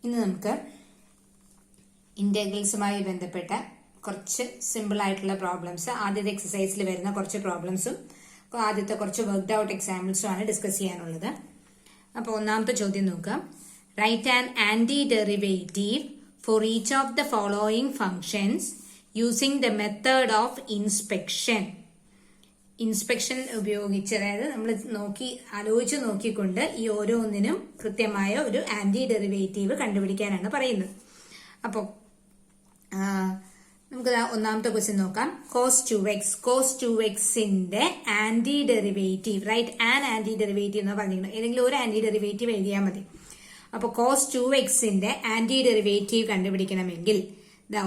ഇന്ന് നമുക്ക് ഇന്റഗ്രൽസുമായി ബന്ധപ്പെട്ട കുറച്ച് സിമ്പിൾ ആയിട്ടുള്ള പ്രോബ്ലംസ്, ആദ്യത്തെ എക്സസൈസിൽ വരുന്ന കുറച്ച് പ്രോബ്ലംസും ആദ്യത്തെ കുറച്ച് വർക്ക്ഡ് ഔട്ട് എക്സാമ്പിൾസും ആണ് ഡിസ്കസ് ചെയ്യാനുള്ളത്. അപ്പോൾ ഒന്നാമത്തെ ചോദ്യം നോക്കാം. Write an anti derivative for each of the following functions using the method of inspection. Inspection ഉപയോഗിച്ച്, അതായത് നമ്മൾ ആലോചിച്ച് നോക്കിക്കൊണ്ട് ഈ ഓരോന്നിനും കൃത്യമായ ഒരു ആന്റി ഡെറിവേറ്റീവ് കണ്ടുപിടിക്കാനാണ് പറയുന്നത്. അപ്പോൾ നമുക്ക് ഒന്നാമത്തെ ക്വസ്റ്റ്യൻ നോക്കാം. cos 2x anti derivative, write an anti derivative എന്ന് പറഞ്ഞിരിക്കുന്നത്. ഏതെങ്കിലും ഒരു ആന്റി ഡെറിവേറ്റീവ് എഴുതിയാൽ മതി. അപ്പോൾ cos 2x ആന്റി ഡെറിവേറ്റീവ് കണ്ടുപിടിക്കണമെങ്കിൽ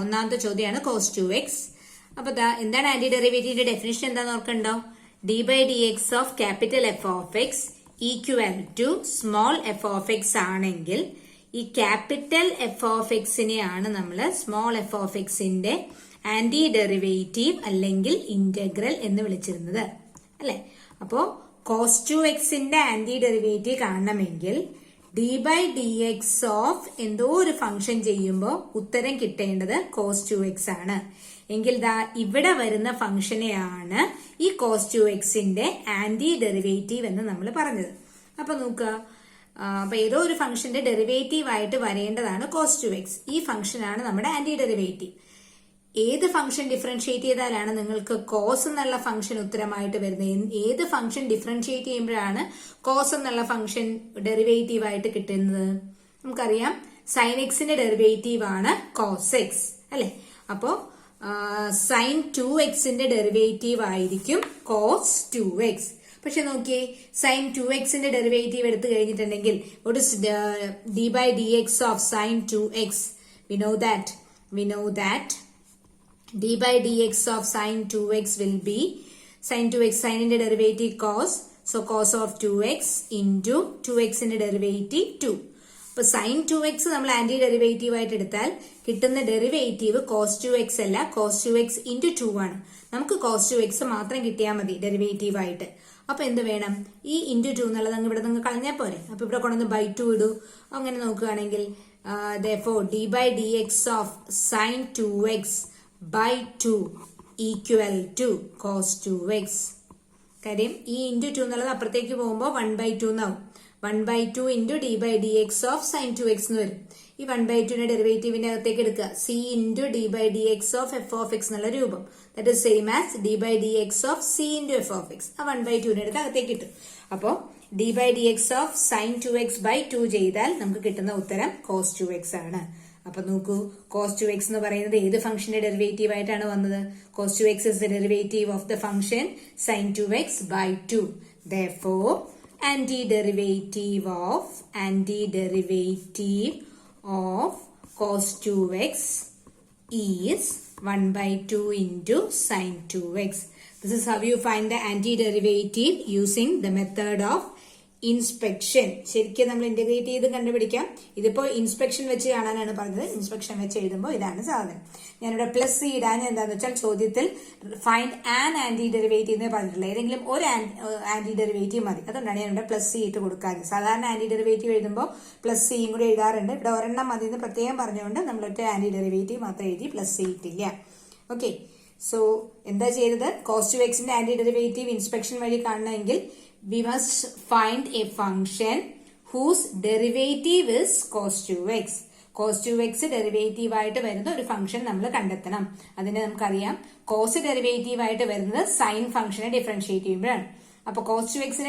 ഒന്നാമത്തെ ചോദ്യമാണ് cos 2x. അപ്പൊ എന്താണ് ആന്റി ഡെറിവേറ്റീവിന്റെ ഡെഫിനിഷൻ എന്താന്ന് ഓർക്കണ്ടോ? D by D X of capital F of x equal to small f of x ആണെങ്കിൽ ഈ ക്യാപിറ്റൽ എഫ് ഓഫ് എക്സിനെയാണ് നമ്മൾ സ്മോൾ എഫ് ഓഫ് എക്സിന്റെ ആന്റി ഡെറിവേറ്റീവ് അല്ലെങ്കിൽ ഇന്റഗ്രൽ എന്ന് വിളിച്ചിരുന്നത്, അല്ലെ? അപ്പോ cos 2x ആന്റി ഡെറിവേറ്റീവ് കാണണമെങ്കിൽ d by D X of എന്തോ ഒരു ഫംഗ്ഷൻ ചെയ്യുമ്പോൾ ഉത്തരം കിട്ടേണ്ടത് cos 2x ആണ്. എങ്കിൽ ഇവിടെ വരുന്ന ഫംഗ്ഷനെയാണ് ഈ cos 2x ആന്റി ഡെറിവേറ്റീവ് എന്ന് നമ്മൾ പറഞ്ഞത്. അപ്പൊ നോക്കുക, അപ്പൊ ഏതോ ഒരു ഫംഗ്ഷന്റെ ഡെറിവേറ്റീവ് ആയിട്ട് വരേണ്ടതാണ് cos 2x. ഈ ഫംഗ്ഷനാണ് നമ്മുടെ ആന്റി ഡെറിവേറ്റീവ്. ഏത് ഫംഗ്ഷൻ ഡിഫറൻഷിയേറ്റ് ചെയ്താലാണ് നിങ്ങൾക്ക് cos എന്നുള്ള ഫംഗ്ഷൻ ഉത്തരമായിട്ട് വരുന്നത്? ഏത് ഫംഗ്ഷൻ ഡിഫറൻഷിയേറ്റ് ചെയ്യുമ്പോഴാണ് cos എന്നുള്ള ഫംഗ്ഷൻ ഡെറിവേറ്റീവ് ആയിട്ട് കിട്ടുന്നത്? നമുക്കറിയാം sin എക്സിന്റെ ഡെറിവേറ്റീവ് ആണ് cos x, അല്ലെ? അപ്പോ sin 2x ഡെറിവേറ്റീവ് ആയിരിക്കും cos 2x. പക്ഷെ നോക്കിയേ, sin 2x ഡെറിവേറ്റീവ് എടുത്തു കഴിഞ്ഞിട്ടുണ്ടെങ്കിൽ what is d by dx of sin 2x? we know that d by dx of sin 2x will be sin 2x, sin ന്റെ derivative cos, so cos of 2x into 2x derivative 2. അപ്പൊ sin 2x നമ്മൾ antiderivative ആയിട്ട് എടുത്താൽ കിട്ടുന്ന derivative cos 2x അല്ല, cos 2x into 2 ആണ്. നമുക്ക് cos 2x മാത്രം കിട്ടിയാൽ മതി ഡെറിവേറ്റീവ് ആയിട്ട്. അപ്പൊ എന്ത് വേണം? ഈ into 2 എന്നുള്ളത് ഇവിടെ നിങ്ങൾ കളഞ്ഞാൽ പോരെ. അപ്പൊ ഇവിടെ കൊണ്ടുവന്ന് by 2 ഇടൂ. അങ്ങനെ നോക്കുകയാണെങ്കിൽ therefore d by dx of sin 2x by 2 equal to cos 2x. കാര്യം ഈ into 2 എന്നുള്ളത് അപ്പുറത്തേക്ക് പോകുമ്പോൾ 1/2 എന്നാവും. 1/2 into d by dx of sin 2x എന്ന് വരും. ഈ 1/2 ഡെറിവേറ്റീവിന്റെ അകത്തേക്ക് എടുക്കുക, c into d by dx of f of x എന്നുള്ള രൂപം. That is same as d by dx of c into f of x. ആ 1/2 എടുത്ത് അകത്തേക്ക് കിട്ടും. അപ്പോ d by dx of sin 2x by 2 ചെയ്താൽ നമുക്ക് കിട്ടുന്ന ഉത്തരം cos 2x ആണ്. അപ്പൊ നോക്കൂ, cos 2x എന്ന് പറയുന്നത് ഏത് ഫംഗ്ഷന്റെ ഡെറിവേറ്റീവ് ആയിട്ടാണ് വന്നത്? cos 2x is the derivative of the function sin 2x by 2. Therefore antiderivative of cos 2x is 1/2 into sin 2x. This is how you find the antiderivative using the method of inspection. ശരിക്കും നമ്മൾ integrate ചെയ്ത് കണ്ടുപിടിക്കാം. ഇതിപ്പോ inspection വെച്ച് കാണാനാണ് പറഞ്ഞത്. Inspection വെച്ച് എഴുതുമ്പോൾ ഇതാണ് സാധനം. ഞാനിവിടെ പ്ലസ് ഇടാൻ എന്താന്ന് വെച്ചാൽ ചോദ്യത്തിൽ ഫൈൻഡ് ആൻ ആന്റി ഡെറിവേറ്റീവ് എന്ന് പറഞ്ഞിട്ടുള്ളത്. ഏതെങ്കിലും ഒരു ആന്റി ഡെറിവേറ്റീവ് മതി. അതുകൊണ്ടാണ് ഞാൻ ഇവിടെ പ്ലസ് സി ഇട്ട് കൊടുക്കാറ്. സാധാരണ ആന്റി ഡെറിവേറ്റീവ് എഴുതുമ്പോൾ പ്ലസ് സിയും കൂടി എഴുതാറുണ്ട്. ഇവിടെ ഒരെണ്ണം മതി എന്ന് പ്രത്യേകം പറഞ്ഞുകൊണ്ട് നമ്മളൊറ്റ ആന്റി ഡെറിവേറ്റീവ് മാത്രം എഴുതി, പ്ലസ് സി ഇട്ടില്ല. ഓക്കെ, സോ എന്താ ചെയ്തത്? cos 2x anti derivative inspection വഴി കാണണമെങ്കിൽ we must find a function whose derivative is cos 2x. cos 2x derivative ആയിട്ട് വരുന്ന ഒരു ഫംഗ്ഷൻ നമ്മൾ കണ്ടെത്തണം. അതിന് നമുക്കറിയാം cos ഡെറിവേറ്റീവ് ആയിട്ട് വരുന്നത് സൈൻ ഫംഗ്ഷനെ ഡിഫറൻഷിയേറ്റ് ചെയ്യുമ്പോഴാണ്. അപ്പൊ cos 2x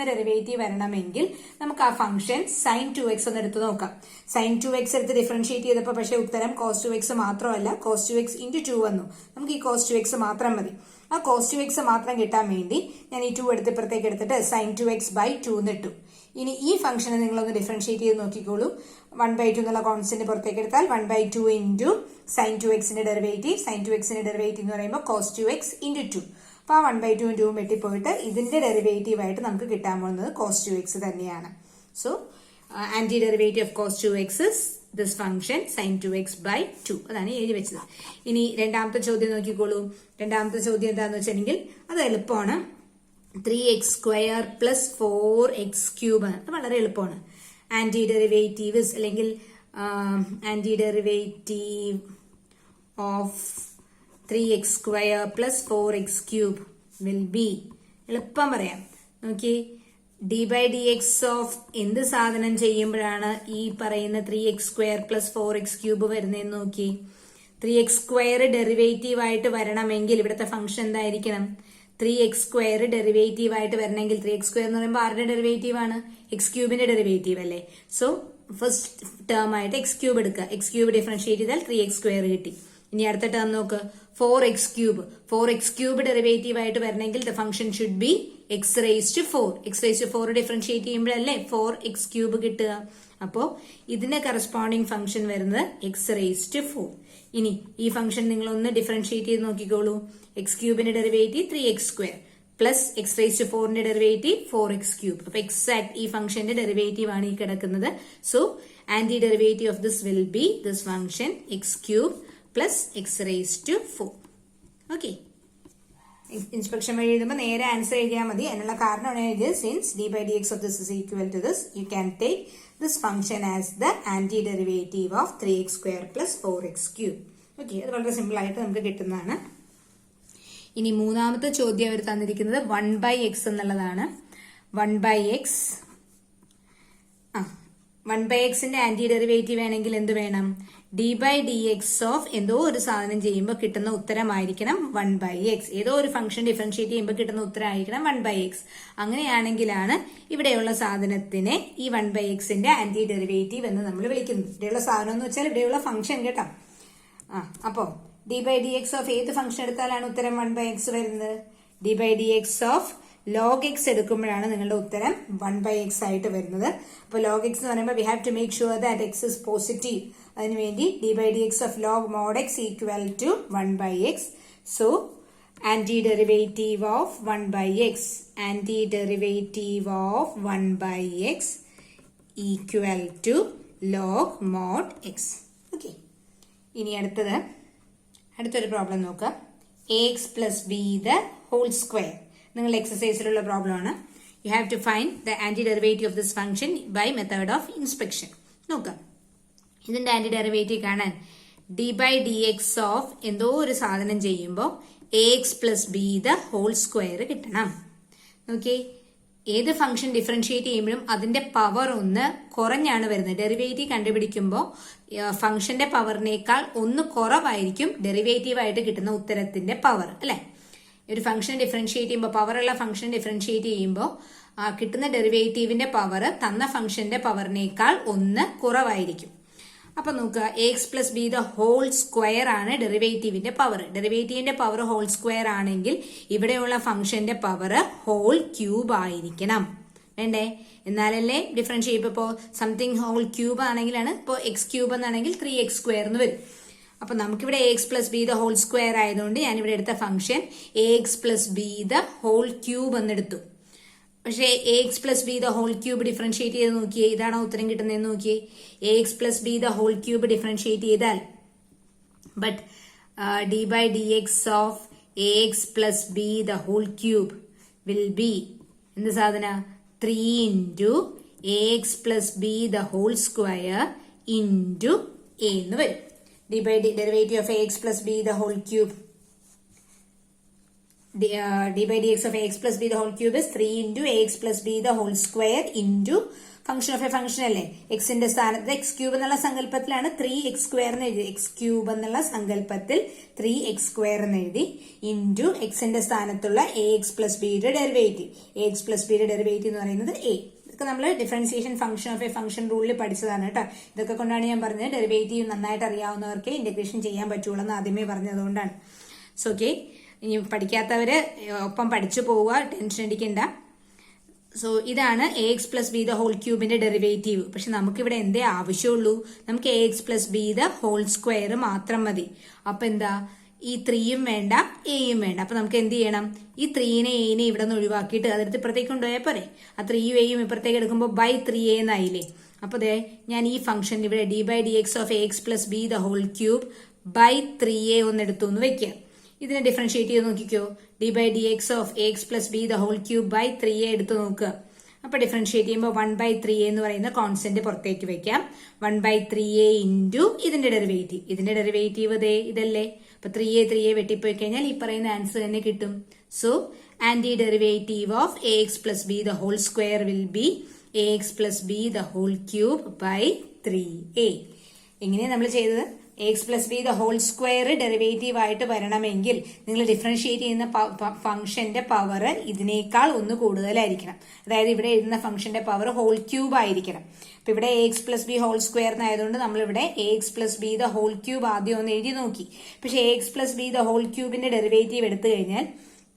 ഡെറിവേറ്റീവ് വരണമെങ്കിൽ നമുക്ക് ആ ഫംഗ്ഷൻ sin 2x ഒന്ന് എടുത്ത് നോക്കാം. sin 2x എടുത്ത് ഡിഫറൻഷിയേറ്റ് ചെയ്തപ്പോൾ പക്ഷേ ഉത്തരം cos 2x മാത്രമല്ല, cos 2x into 2 വന്നു. നമുക്ക് ഈ cos 2x മാത്രം മതി. ആ cos 2x മാത്രം കിട്ടാൻ വേണ്ടി ഞാൻ ഈ 2 എടുത്ത് ഇപ്പുറത്തേക്ക് എടുത്തിട്ട് sin 2x by 2 എന്നിട്ടു. ഇനി ഈ ഫംഗ്ഷനെ നിങ്ങളൊന്ന് ഡിഫറൻഷിയേറ്റ് ചെയ്ത് നോക്കിക്കോളൂ. 1/2 എന്നുള്ള കോൺസ്റ്റന്റ് പുറത്തേക്ക് എടുത്താൽ 1/2 into sin 2x derivative. sin 2x derivative എന്ന് പറയുമ്പോൾ cos 2x into 2. അപ്പൊ ആ 1/2 2 വെട്ടിപ്പോയിട്ട് ഇതിന്റെ ഡെറിവേറ്റീവ് ആയിട്ട് നമുക്ക് കിട്ടാൻ പോകുന്നത് cos 2x തന്നെയാണ്. So anti derivative of cos 2x is this function sin 2x by 2. അതാണ് എഴുതി വെച്ചത്. ഇനി രണ്ടാമത്തെ ചോദ്യം നോക്കിക്കോളൂ. രണ്ടാമത്തെ ചോദ്യം എന്താന്ന് വെച്ചിട്ടുണ്ടെങ്കിൽ അത് എളുപ്പമാണ്. 3x² plus 4x³ അത് വളരെ എളുപ്പമാണ്. ആന്റി ഡെറിവേറ്റീവ്സ് അല്ലെങ്കിൽ anti derivative of 3x square plus 4x cube will be, എളുപ്പം പറയാം. നോക്കി, D by D X of എന്ത് സാധനം ചെയ്യുമ്പോഴാണ് ഈ പറയുന്ന 3x square plus 4x cube വരുന്നതെന്ന് നോക്കി. 3x സ്ക്വയർ ഡെറിവേറ്റീവ് ആയിട്ട് വരണമെങ്കിൽ ഇവിടുത്തെ ഫംഗ്ഷൻ എന്തായിരിക്കണം? 3x സ്ക്വയർ ഡെറിവേറ്റീവ് ആയിട്ട് വരണമെങ്കിൽ 3x സ്ക്വയർ എന്ന് പറയുമ്പോൾ ആരുടെ ഡെറിവേറ്റീവ് ആണ്? എക്സ് ക്യൂബിന്റെ ഡെറിവേറ്റീവ് അല്ലേ. സോ ഫസ്റ്റ് ടേം ആയിട്ട് എക്സ് ക്യൂബ് എടുക്കുക. എക്സ് ക്യൂബ് ഡിഫറൻഷിയേറ്റ് ചെയ്താൽ 3x സ്ക്വയർ കിട്ടി. ഇനി അടുത്ത ടേം നോക്ക്, 4x cube. 4x cube derivative ആയിട്ട് വരണമെങ്കിൽ the function should be x raise to 4. X raise to 4 differentiate ചെയ്യുമ്പോഴല്ലേ 4x ക്യൂബ് കിട്ടുക. അപ്പോ ഇതിന് കറസ്പോണ്ടിങ് ഫംഗ്ഷൻ വരുന്നത് എക്സ് റേസ് ടു 4. ഇനി ഈ ഫംഗ്ഷൻ നിങ്ങൾ ഒന്ന് ഡിഫറൻഷിയേറ്റ് ചെയ്ത് നോക്കിക്കോളൂ. എക്സ് ക്യൂബിന്റെ derivative 3x square plus X raise to 4ന്റെ ഡെറിവേറ്റീവ് 4x ക്യൂബ്. അപ്പൊ എക്സാക്ട് ഈ ഫംഗ്ഷന്റെ ഡെറിവേറ്റീവ് ആണ് ഈ കിടക്കുന്നത്. So anti derivative of this will be this function x cube plus X raise to 4. Okay, inspection വഴി എഴുതുമ്പോൾ നേരെ ആൻസർ എഴുതിയാൽ മതി. അതിനുള്ള കാരണമാണ് എഴുതിയത്. Since D by D X of this is equal to this, you can take this function as the anti derivative of 3x square plus 4x cube. Okay, അത് വളരെ സിമ്പിൾ ആയിട്ട് നമുക്ക് കിട്ടുന്നതാണ്. ഇനി മൂന്നാമത്തെ ചോദ്യം അവർ തന്നിരിക്കുന്നത് 1/x എന്നുള്ളതാണ്. 1/x 1/xന്റെ ആന്റി ഡെറിവേറ്റീവ് വേണമെങ്കിൽ എന്ത് വേണം? D by D X of എന്തോ ഒരു സാധനം ചെയ്യുമ്പോൾ കിട്ടുന്ന ഉത്തരമായിരിക്കണം 1/x. ഏതോ ഒരു ഫംഗ്ഷൻ ഡിഫറൻഷിയേറ്റ് ചെയ്യുമ്പോൾ കിട്ടുന്ന ഉത്തരമായിരിക്കണം 1/x. അങ്ങനെയാണെങ്കിലാണ് ഇവിടെയുള്ള സാധനത്തിനെ ഈ 1/xന്റെ ആന്റി ഡെറിവേറ്റീവ് എന്ന് നമ്മൾ വിളിക്കുന്നത്. ഇവിടെയുള്ള സാധനം എന്ന് വെച്ചാൽ ഇവിടെയുള്ള ഫംഗ്ഷൻ കേട്ടോ. അപ്പോ D by D X of ഏത് ഫംഗ്ഷൻ എടുത്താലാണ് ഉത്തരം 1/x വരുന്നത്? D by D X of log x എടുക്കുമ്പോഴാണ് നിങ്ങളുടെ ഉത്തരം 1/x ആയിട്ട് വരുന്നത്. അപ്പോൾ log x എന്ന് പറയുമ്പോൾ we have to make sure that x is positive. അതിനുവേണ്ടി d by D X of log mod x equal to 1/x. So anti derivative of 1/x, anti derivative of 1/x equal to log mod x. Okay, ഇനി അടുത്തൊരു problem നോക്കാം. ax plus B the whole square. നിങ്ങൾ എക്സസൈസിലുള്ള problem ആണ്. You have to find the anti derivative of this function by method of inspection. നോക്കാം, ഇതിന്റെ anti derivative കാണാൻ D by D X of എന്തോ ഒരു സാധനം ചെയ്യുമ്പോൾ ax plus B the whole square കിട്ടണം. നോക്കി, ഏത് ഫംഗ്ഷൻ ഡിഫറൻഷിയേറ്റ് ചെയ്യുമ്പോഴും അതിന്റെ പവർ ഒന്ന് കുറഞ്ഞാണ് വരുന്നത്. ഡെറിവേറ്റീവ് കണ്ടുപിടിക്കുമ്പോൾ ഫംഗ്ഷന്റെ പവറിനേക്കാൾ ഒന്ന് കുറവായിരിക്കും ഡെറിവേറ്റീവ് ആയിട്ട് കിട്ടുന്ന ഉത്തരത്തിന്റെ പവർ, അല്ലെ? ഒരു ഫംഗ്ഷൻ ഡിഫറൻഷിയേറ്റ് ചെയ്യുമ്പോൾ, പവറുള്ള ഫംഗ്ഷൻ ഡിഫറൻഷിയേറ്റ് ചെയ്യുമ്പോൾ കിട്ടുന്ന ഡെറിവേറ്റീവിന്റെ പവർ തന്ന ഫംഗ്ഷന്റെ പവറിനേക്കാൾ ഒന്ന് കുറവായിരിക്കും. അപ്പൊ നോക്കുക, X plus B the whole square ആണ് ഡെറിവേറ്റീവിന്റെ പവർ. ഡെറിവേറ്റീവിന്റെ പവർ ഹോൾ സ്ക്വയർ ആണെങ്കിൽ ഇവിടെയുള്ള ഫംഗ്ഷന്റെ പവർ ഹോൾ ക്യൂബ് ആയിരിക്കണം. വേണ്ടേ? എന്നാലല്ലേ ഡിഫറൻഷിയേറ്റ്. ഇപ്പോൾ സംതിങ് ഹോൾ ക്യൂബ് ആണെങ്കിലാണ്, ഇപ്പോൾ എക്സ് ക്യൂബ് എന്നാണെങ്കിൽ 3x സ്ക്വയർ എന്ന് വരും. അപ്പൊ നമുക്കിവിടെ x plus B the whole square ആയതുകൊണ്ട് ഞാനിവിടെ എടുത്ത function x plus B the whole cube എന്നെടുത്തു. പക്ഷേ x plus B the whole cube differentiate ചെയ്ത് നോക്കിയേ, ഇതാണോ ഉത്തരം കിട്ടുന്നതെന്ന് നോക്കിയേ. X plus B the whole cube differentiate ചെയ്താൽ but d by D X of X plus B the whole cube will be എന്ത് സാധന? 3 into x plus B the whole square into a എന്ന് വരും. d by derivative of ax plus b the whole cube, d by dx of ax plus b the whole cube is 3 into ax plus b the whole square into function of a function അല്ലേ. എക്സിന്റെ സ്ഥാനത്ത് X cube എന്നുള്ള സങ്കല്പത്തിലാണ് 3x square എന്ന് എഴുതി. X cube എന്നുള്ള സങ്കല്പത്തിൽ 3x square എന്ന് എഴുതി ഇൻറ്റു എക്സിന്റെ സ്ഥാനത്തുള്ള ax പ്ലസ് ബിയുടെ ഡെറിവേറ്റീവ്. ax പ്ലസ് ബിയുടെ ഡെറിവേറ്റീവ് എന്ന് പറയുന്നത് a. ഇതൊക്കെ നമ്മൾ differentiation function of a function റൂളിൽ പഠിച്ചതാണ് കേട്ടോ. ഇതൊക്കെ കൊണ്ടാണ് ഞാൻ പറഞ്ഞത് ഡെറിവേറ്റീവ് നന്നായിട്ട് അറിയാവുന്നവർക്ക് ഇന്റഗ്രേഷൻ ചെയ്യാൻ പറ്റുള്ളൂ എന്ന് ആദ്യമേ പറഞ്ഞതുകൊണ്ടാണ്. സോ ഓക്കെ, ഇനി പഠിക്കാത്തവര് ഒപ്പം പഠിച്ചു പോവുക, ടെൻഷൻ അടിക്കണ്ട. സോ ഇതാണ് x plus B the whole ക്യൂബിന്റെ ഡെറിവേറ്റീവ്. പക്ഷെ നമുക്കിവിടെ എന്തേ ആവശ്യമുള്ളൂ? നമുക്ക് x plus B the whole square മാത്രം മതി. അപ്പൊ എന്താ, ഈ 3യും വേണ്ട എയും വേണ്ട. അപ്പൊ നമുക്ക് എന്ത് ചെയ്യണം? ഈ 3നെ എനെ ഇവിടെ നിന്ന് ഒഴിവാക്കിയിട്ട് അതെടുത്ത് ഇപ്പുറത്തേക്ക് കൊണ്ടുപോയാൽ പോരെ. ആ 3യും എയും ഇപ്പുറത്തേക്ക് എടുക്കുമ്പോൾ ബൈ 3a എന്നായില്ലേ. അപ്പൊ അതെ, ഞാൻ ഈ ഫംഗ്ഷൻ ഇവിടെ D by D X of X plus B the whole cube by 3a ഒന്ന് എടുത്തു എന്ന് വെക്കുക. ഇതിനെ ഡിഫറൻഷിയേറ്റ് ചെയ്ത് നോക്കിക്കോ. D by D X of X plus B the whole cube by 3a എടുത്ത് നോക്കുക. അപ്പൊ ഡിഫറൻഷിയേറ്റ് ചെയ്യുമ്പോൾ 1/3a എന്ന് പറയുന്ന കോൺസ്റ്റന്റ് പുറത്തേക്ക് വെക്കാം. 1/3a ഇൻറ്റു ഇതിന്റെ ഡെറിവേറ്റീവ് ഇതല്ലേ. അപ്പൊ 3a വെട്ടിപ്പോയി കഴിഞ്ഞാൽ ഈ പറയുന്ന ആൻസർ തന്നെ കിട്ടും. So anti derivative of ax plus b the whole square will be ax plus b the whole cube by 3a. എങ്ങനെയാണ് നമ്മൾ ചെയ്തത്? ax plus b the whole square derivative ആയിട്ട് വരണമെങ്കിൽ നിങ്ങൾ ഡിഫറൻഷിയേറ്റ് ചെയ്യുന്ന ഫംഗ്ഷന്റെ പവർ ഇതിനേക്കാൾ ഒന്ന് കൂടുതലായിരിക്കണം. അതായത് ഇവിടെ എഴുതുന്ന ഫംഗ്ഷന്റെ പവർ ഹോൾ ക്യൂബ് ആയിരിക്കണം. അപ്പൊ ഇവിടെ ax plus b whole square എന്നായതുകൊണ്ട് നമ്മളിവിടെ ax plus b the whole cube ആദ്യം ഒന്ന് എഴുതി നോക്കി. പക്ഷെ ax plus b the whole cubeന്റെ ഡെറിവേറ്റീവ് എടുത്തു കഴിഞ്ഞാൽ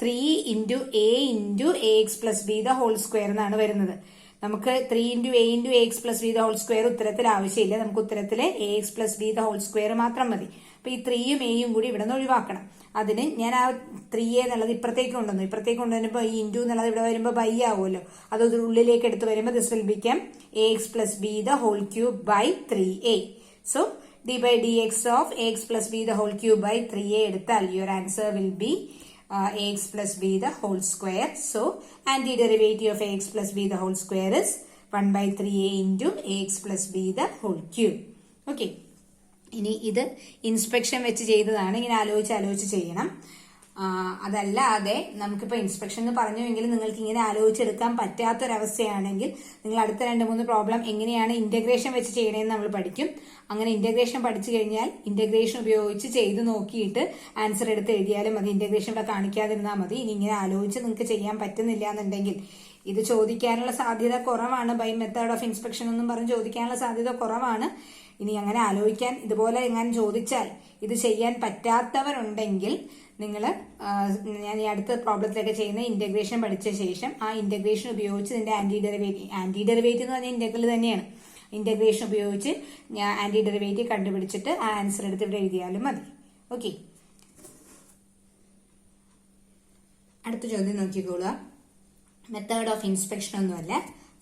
3 into a into ax plus b the whole square എന്നാണ് വരുന്നത്. നമുക്ക് 3 into a into ax plus b the whole square ഉത്തരത്തിൽ ആവശ്യമില്ല. നമുക്ക് ഉത്തരത്തില് ax plus b the whole square മാത്രം മതി. അപ്പൊ ഈ 3യും എയും കൂടി ഇവിടെ നിന്ന് ഒഴിവാക്കണം. അതിന് ഞാൻ ആ 3a എന്നുള്ളത് ഇപ്പുറത്തേക്ക് കൊണ്ടുവന്നപ്പോ ഈ ഇൻറ്റു എന്നുള്ളത് ഇവിടെ വരുമ്പോൾ ബൈ ആവുമല്ലോ. അത് ഉള്ളിലേക്ക് എടുത്ത് വരുമ്പോൾ this will become ax plus b the whole cube by 3a. So d by dx of ax plus b the whole cube by 3a എടുത്താൽ your answer will be ax plus b the whole square. So antiderivative of ax plus b the whole square is 1/3a into ax plus b the whole cube. Okay. ഇനി ഇത് inspection വെച്ച് ചെയ്തതാണ്. ഇങ്ങനെ ആലോചിച്ച് ചെയ്യണം. അതല്ലാതെ നമുക്കിപ്പോൾ ഇൻസ്പെക്ഷൻ എന്ന് പറഞ്ഞുവെങ്കിൽ നിങ്ങൾക്ക് ഇങ്ങനെ ആലോചിച്ചെടുക്കാൻ പറ്റാത്തൊരവസ്ഥയാണെങ്കിൽ നിങ്ങൾ അടുത്ത 2-3 പ്രോബ്ലം എങ്ങനെയാണ് ഇന്റഗ്രേഷൻ വെച്ച് ചെയ്യണമെന്ന് നമ്മൾ പഠിക്കും. അങ്ങനെ ഇന്റഗ്രേഷൻ പഠിച്ചു കഴിഞ്ഞാൽ ഇന്റഗ്രേഷൻ ഉപയോഗിച്ച് ചെയ്ത് നോക്കിയിട്ട് ആൻസർ എടുത്ത് എഴുതിയാലും മതി. ഇന്റഗ്രേഷൻ ഇവിടെ കാണിക്കാതിരുന്നാൽ മതി. ഇനി ഇങ്ങനെ ആലോചിച്ച് നിങ്ങൾക്ക് ചെയ്യാൻ പറ്റുന്നില്ല എന്നുണ്ടെങ്കിൽ ഇത് ചോദിക്കാനുള്ള സാധ്യത കുറവാണ്. ബൈ മെത്തേഡ് ഓഫ് ഇൻസ്പെക്ഷൻ എന്നും പറഞ്ഞ് ചോദിക്കാനുള്ള സാധ്യത കുറവാണ്. ഇനി അങ്ങനെ ആലോചിക്കാൻ ഇതുപോലെ എങ്ങനെ ചോദിച്ചാൽ ഇത് ചെയ്യാൻ പറ്റാത്തവരുണ്ടെങ്കിൽ നിങ്ങൾ ഞാൻ ഈ അടുത്ത പ്രോബ്ലത്തിലൊക്കെ ചെയ്യുന്ന ഇന്റഗ്രേഷൻ പഠിച്ച ശേഷം ആ ഇന്റഗ്രേഷൻ ഉപയോഗിച്ച് ഇതിന്റെ ആന്റി ഡെറിവേറ്റീവ് എന്ന് പറഞ്ഞാൽ ഇന്റഗ്രൽ തന്നെയാണ്. ഇന്റഗ്രേഷൻ ഉപയോഗിച്ച് ഞാൻ ആന്റി ഡെറിവേറ്റീവ് കണ്ടുപിടിച്ചിട്ട് ആ ആൻസർ എടുത്ത് ഇവിടെ എഴുതിയാലും മതി. ഓക്കെ, അടുത്ത ചോദ്യം നോക്കിക്കോളുക. മെത്തേഡ് ഓഫ് ഇൻസ്പെക്ഷൻ ഒന്നുമല്ല.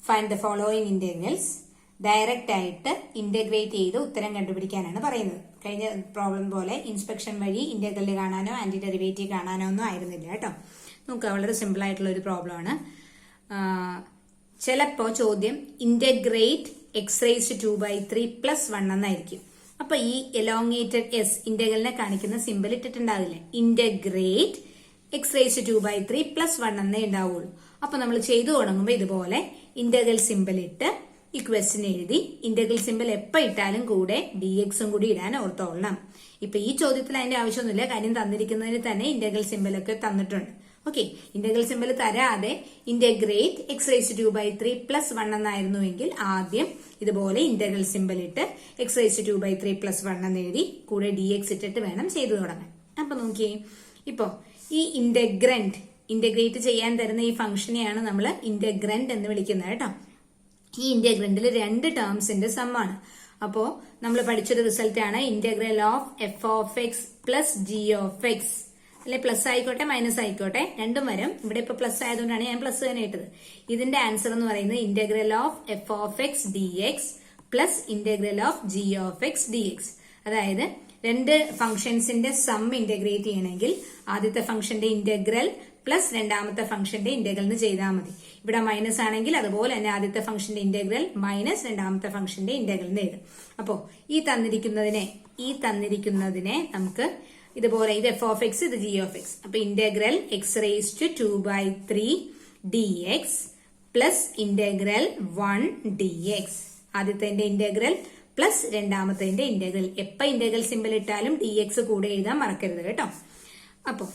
Find the following integrals. Direct ആയിട്ട് ഇന്റഗ്രേറ്റ് ചെയ്ത് ഉത്തരം കണ്ടുപിടിക്കാനാണ് പറയുന്നത്. കഴിഞ്ഞ പ്രോബ്ലം പോലെ ഇൻസ്പെക്ഷൻ വഴി ഇന്റഗ്രൽ കാണാനോ ആന്റി ഡെറിവേറ്റീവ് കാണാനോ ഒന്നും ആയിരുന്നില്ല കേട്ടോ. നോക്കുക, വളരെ സിമ്പിൾ ആയിട്ടുള്ള ഒരു പ്രോബ്ലം ആണ്. ചിലപ്പോ ചോദ്യം ഇന്റഗ്രേറ്റ് എക്സ് റേസ് 2/3 + 1 എന്നായിരിക്കും. അപ്പൊ ഈ എലോങ്ങേറ്റഡ് എസ് ഇന്റഗ്രലിനെ കാണിക്കുന്ന സിമ്പിൾ ഇട്ടിട്ടുണ്ടാവില്ലേ? ഇന്റഗ്രേറ്റ് എക്സ് റേസ് 2/3 + 1 എന്നേ ഉണ്ടാവുള്ളൂ. അപ്പൊ നമ്മൾ ചെയ്തു തുടങ്ങുമ്പോൾ ഇതുപോലെ ഇന്റഗ്രൽ സിമ്പിൾ ഇട്ട് ഈ ക്വസ്റ്റ്യൻ എഴുതി ഇന്റഗ്രൽ സിമ്പിൾ എപ്പോൾ ഇട്ടാലും കൂടെ dxഉം കൂടി ഇടാൻ ഓർത്തോളണം. ഇപ്പൊ ഈ ചോദ്യത്തിൽ അതിന്റെ ആവശ്യമൊന്നുമില്ല, കാര്യം തന്നിരിക്കുന്നതിന് തന്നെ ഇന്റഗ്രൽ സിമ്പിൾ ഒക്കെ തന്നിട്ടുണ്ട്. ഓക്കെ, ഇന്റഗ്രൽ സിമ്പിൾ തരാതെ ഇന്റഗ്രേറ്റ് എക്സ് റേസ് 2/3 + 1 എന്നായിരുന്നുവെങ്കിൽ ആദ്യം ഇതുപോലെ ഇന്റഗ്രൽ സിമ്പിൾ ഇട്ട് എക്സ് റേസ് 2/3 + 1 എന്ന് എഴുതി കൂടെ dx ഇട്ടിട്ട് വേണം ചെയ്തു തുടങ്ങാൻ. അപ്പൊ നോക്കിയേ, ഇപ്പോ ഈ ഇന്റഗ്രേറ്റ് ചെയ്യാൻ തരുന്ന ഈ ഫംഗ്ഷനെയാണ് നമ്മൾ ഇന്റഗ്രന്റ് എന്ന് വിളിക്കുന്നത് കേട്ടോ. ഈ ഇന്റഗ്രന്റിൽ 2 ടേംസിന്റെ സമ്മാണ്. അപ്പോ നമ്മൾ പഠിച്ചൊരു റിസൾട്ട് ആണ് ഇന്റഗ്രൽ ഓഫ് f(x) + g(x). അല്ലെ, പ്ലസ് ആയിക്കോട്ടെ മൈനസ് ആയിക്കോട്ടെ രണ്ടും വരും. ഇവിടെ ഇപ്പൊ പ്ലസ് ആയതുകൊണ്ടാണ് ഞാൻ പ്ലസ് തന്നെ ഇട്ടത്. ഇതിന്റെ ആൻസർ എന്ന് പറയുന്നത് integral of f(x) dx plus integral of g(x) dx. അതായത് 2 ഫംഗ്ഷൻസിന്റെ സം ഇന്റഗ്രേറ്റ് ചെയ്യണമെങ്കിൽ ആദ്യത്തെ ഫംഗ്ഷന്റെ ഇന്റഗ്രൽ പ്ലസ് രണ്ടാമത്തെ ഫംഗ്ഷന്റെ ഇന്റഗ്രൽ എന്ന് ചെയ്താൽ മതി. ഇവിടെ മൈനസ് ആണെങ്കിൽ അതുപോലെ തന്നെ ആദ്യത്തെ ഫംഗ്ഷന്റെ ഇന്റഗ്രൽ മൈനസ് രണ്ടാമത്തെ ഫംഗ്ഷന്റെ ഇന്റഗ്രൽ എന്ന് എഴുതും. അപ്പോ ഈ തന്നിരിക്കുന്നതിനെ നമുക്ക് ഇതുപോലെ, ഇത് f(x) ഇത് g(x). അപ്പൊ integral X raise to 2/3 dx plus integral 1 dx. ആദ്യത്തെ ഇന്റഗ്രൽ പ്ലസ് രണ്ടാമത്തെ ഇന്റഗ്രൽ. എപ്പോ ഇന്റഗ്രൽ സിമ്പിൾ ഇട്ടാലും dx കൂടെ എഴുതാൻ മറക്കരുത് കേട്ടോ. അപ്പൊ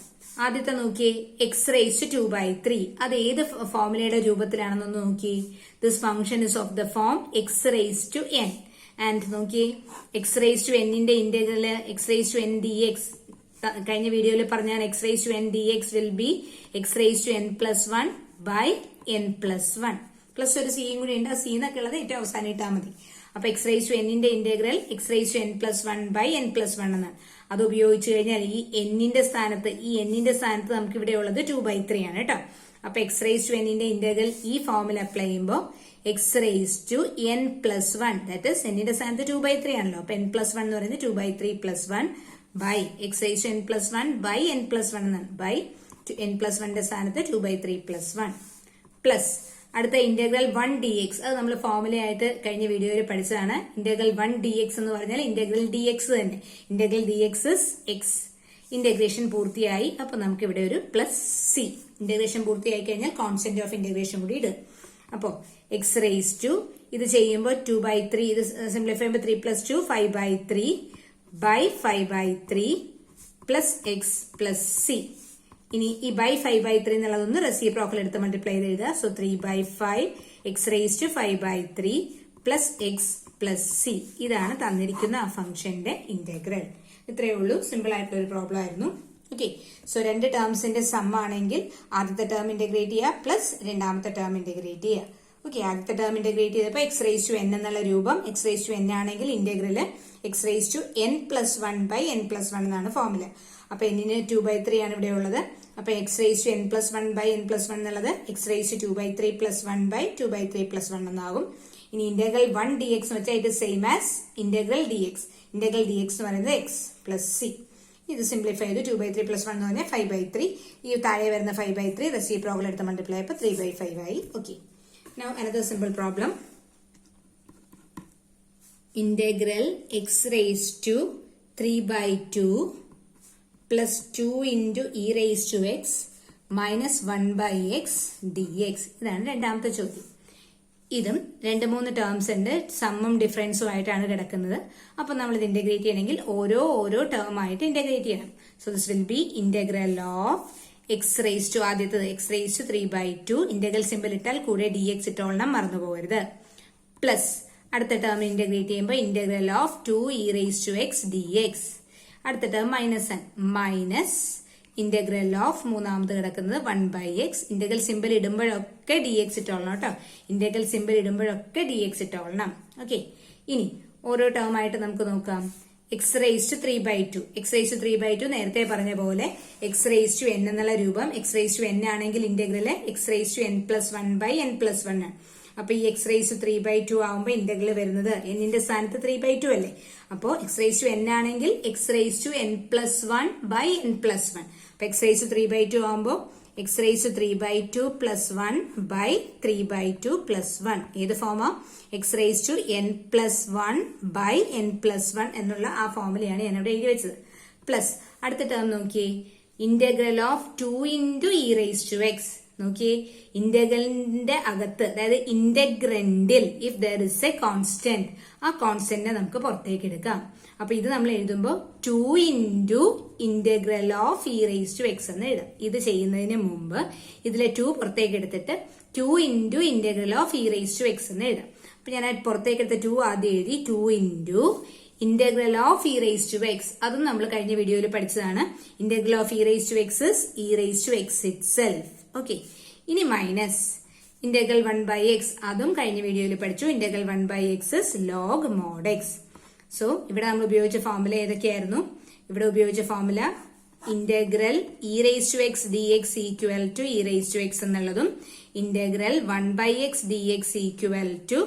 ആദ്യത്തെ നോക്കിയേ, എക്സ് റേസ് ടു 2/3. അത് ഏത് ഫോർമുലയുടെ രൂപത്തിലാണെന്നൊന്ന് നോക്കിയേ. This function is of the form x raise to n. And നോക്കിയേ, എക്സ് റേസ് ടു n-ന്റെ integral X raise to n dx. കഴിഞ്ഞ വീഡിയോയിൽ പറഞ്ഞാൽ x raise to n dx will be x raise to n + 1 by n + 1. Plus ഒരു സിയും കൂടി ഉണ്ട്. ആ സി എന്നൊക്കെ ഉള്ളത് ഏറ്റവും അവസാനം ഇട്ടാൽ മതി. അപ്പൊ എക്സ് റേസ് ടു n-ന്റെ integral X raise to n + 1 by n + 1 എന്നാണ്. അത് ഉപയോഗിച്ച് കഴിഞ്ഞാൽ ഈ n-ന്റെ സ്ഥാനത്ത് നമുക്ക് ഇവിടെ ഉള്ളത് 2/3 ആണ് കേട്ടോ. അപ്പൊ എക്സ് റേസ് ടു n-ന്റെ ഇന്റഗ്രൽ ഈ ഫോമിൽ അപ്ലൈ ചെയ്യുമ്പോൾ x raise to n + 1, that is n-ന്റെ സ്ഥാനത്ത് 2/3 ആണല്ലോ. അപ്പൊ n + 1 എന്ന് പറയുന്നത് 2/3 + 1 by X raise to n + 1 by n + 1 എന്നാണ്. ബൈ n + 1ന്റെ സ്ഥാനത്ത് 2/3 + 1 പ്ലസ് അടുത്ത ഇന്റഗ്രൽ 1 ഡി എക്സ്, അത് നമ്മൾ ഫോർമുലയായിട്ട് കഴിഞ്ഞ വീഡിയോയിൽ പഠിച്ചതാണ്. ഇന്റഗ്രൽ 1 ഡി എക്സ് എന്ന് പറഞ്ഞാൽ ഇന്റഗ്രൽ ഡി എക്സ് തന്നെ. Integral D X is X. Integration പൂർത്തിയായി. അപ്പൊ നമുക്ക് ഇവിടെ ഒരു പ്ലസ് സി. ഇന്റഗ്രേഷൻ പൂർത്തിയായി കഴിഞ്ഞാൽ കോൺസ്റ്റന്റ് ഓഫ് ഇന്റഗ്രേഷൻ കൂടി ഇടുക. അപ്പോ എക്സ് റേസ് ടു, ഇത് ചെയ്യുമ്പോൾ 2/3, ഇത് സിംപ്ലിഫൈ ചെയ്യുമ്പോൾ 3+2 5/3 by 5/3 plus X plus C. ഇനി ഈ ബൈ 5/3 എന്നുള്ളതൊന്ന് റെസിപ്രോക്കൽ എടുത്ത് മൾട്ടിപ്ലൈ ചെയ്ത് എഴുതുക. So 3/5 X raise to 5/3 plus X plus C. ഇതാണ് തന്നിരിക്കുന്ന ആ ഫംഗ്ഷന്റെ ഇന്റഗ്രൽ. ഇത്രയേ ഉള്ളൂ. സിമ്പിൾ ആയിട്ടുള്ള ഒരു പ്രോബ്ലം ആയിരുന്നു. ഓക്കെ, സോ രണ്ട് ടേംസിന്റെ സം ആണെങ്കിൽ ആദ്യത്തെ ടേം ഇന്റഗ്രേറ്റ് ചെയ്യുക പ്ലസ് രണ്ടാമത്തെ ടേം ഇന്റഗ്രേറ്റ് ചെയ്യുക. ഓക്കെ, ആദ്യത്തെ ടേം ഇന്റഗ്രേറ്റ് ചെയ്തപ്പോൾ എക്സ് റേസ് ടു എൻ എന്നുള്ള രൂപം. എക്സ് റേസ് ടു എൻ ആണെങ്കിൽ integral X raise to n+1/n+1 എന്നാണ് ഫോർമുല. അപ്പൊ എന്നിന് 2/3 ആണ് ഇവിടെ ഉള്ളത്. അപ്പൊ എക്സ് റേസ് ടു n+1/n+1 എന്നുള്ളത് എക്സ് റേസ് ടു 2/3 + 1/2/3 + 1 എന്നാകും. ഇനി ഇന്റഗ്രൽ 1 dx എന്ന് വെച്ചാൽ it same as integral dx. Integral dx എന്ന് പറയുന്നത് എക്സ് പ്ലസ് സി. ഇത് സിംപ്ലിഫൈ ചെയ്ത് 2/3 + 1 എന്ന് പറഞ്ഞാൽ 5/3. ഈ താഴെ വരുന്ന 5/3 റെസിപ്രോക്കൽ എടുത്ത് മൾട്ടിപ്ലൈ ചെയ്യപ്പോൾ 3/5 ആയി. Okay, now another simple problem. Integral X raise to 3/2 plus 2 into E raise to X minus 1/x dx. ഇതാണ് രണ്ടാമത്തെ ചോദ്യം. ഇതും 2-3 ടേംസ് ഉണ്ട്, സമ്മും ഡിഫറൻസും ആയിട്ടാണ് കിടക്കുന്നത്. അപ്പൊ നമ്മൾ ഇത് ഇന്റഗ്രേറ്റ് ചെയ്യണമെങ്കിൽ ഓരോ ടേം ആയിട്ട് ഇന്റഗ്രേറ്റ് ചെയ്യണം. So this will be integral of x raise to, ആദ്യത്തത് x raise to 3/2, integral symbol ഇട്ടാൽ കൂടെ dx ഇട്ടോളണം, മറന്നു പോകരുത്. പ്ലസ് അടുത്ത ടേം ഇന്റഗ്രേറ്റ് ചെയ്യുമ്പോൾ integral of 2 e raise to X dx. അടുത്ത ടേം മൈനസ് ഇന്റഗ്രൽ ഓഫ് മൂന്നാമത് കിടക്കുന്നത് 1/x. ഇന്റഗ്രൽ സിമ്പിൾ ഇടുമ്പോഴൊക്കെ dx ഇട്ടോളണം കേട്ടോ. ഇന്റഗ്രൽ സിമ്പിൾ ഇടുമ്പോഴൊക്കെ dx ഇട്ടോളണം. ഓക്കെ, ഇനി ഓരോ ടേം ആയിട്ട് നമുക്ക് നോക്കാം. X raise to 3/2. X raise to 3/2 നേരത്തെ പറഞ്ഞ പോലെ എക്സ് റേസ് ടു n എന്നുള്ള രൂപം. എക്സ് റേസ് ടു n ആണെങ്കിൽ integral X raise to n+1/n+1 ആണ്. അപ്പൊ ഈ എക്സ് റേസ് ടു 3/2 ആവുമ്പോ ഇന്റഗ്രൽ വരുന്നത് എന്നിന്റെ സ്ഥാനത്ത് 3/2 അല്ലേ. അപ്പോ എക്സ് റേസ് ടു n ആണെങ്കിൽ എക്സ് റേസ് ടു n+1/n+1. അപ്പൊ എക്സ് റേസ് ടു 3/2 ആവുമ്പോ എക്സ് റേസ് ടു 3/2 + 1/3/2 + 1. ഏത് FOMAA? X raise to n+1/n+1 എന്നുള്ള ആ ഫോമുലയാണ് ഞാൻ ഇവിടെ എഴുതി വെച്ചത്. പ്ലസ് അടുത്ത ടേം നോക്കിയേ, integral of 2 into E raise to x. നോക്കിയേ, ഇന്റഗ്രലിന്റെ അകത്ത്, അതായത് ഇന്റഗ്രൻഡിൽ if there is a constant, ആ കോൺസ്റ്റന്റിനെ നമുക്ക് പുറത്തേക്ക് എടുക്കാം. അപ്പൊ ഇത് നമ്മൾ എഴുതുമ്പോൾ 2 into integral of E raise to X എന്ന് എഴുതാം. ഇത് ചെയ്യുന്നതിന് മുമ്പ് ഇതിലെ 2 പുറത്തേക്ക് എടുത്തിട്ട് 2 into integral of E raise to X എന്ന് എഴുതാം. അപ്പൊ ഞാൻ പുറത്തേക്ക് എടുത്ത 2 ആദ്യം എഴുതി. 2 into integral of E raise to X, അതും നമ്മൾ കഴിഞ്ഞ വീഡിയോയിൽ പഠിച്ചതാണ്. Integral of E raise to X is E raise to X itself. Okay, ഇനി മൈനസ് ഇന്റഗ്രൽ 1/x, അതും കഴിഞ്ഞ വീഡിയോയിൽ പഠിച്ചു. Integral 1/x is log mod X. So ഇവിടെ നമ്മൾ ഉപയോഗിച്ച ഫോർമുല ഏതൊക്കെയായിരുന്നു? ഇവിടെ ഉപയോഗിച്ച formula integral E raise to X dx equal to E raise to X എന്നുള്ളതും integral 1/x dx equal to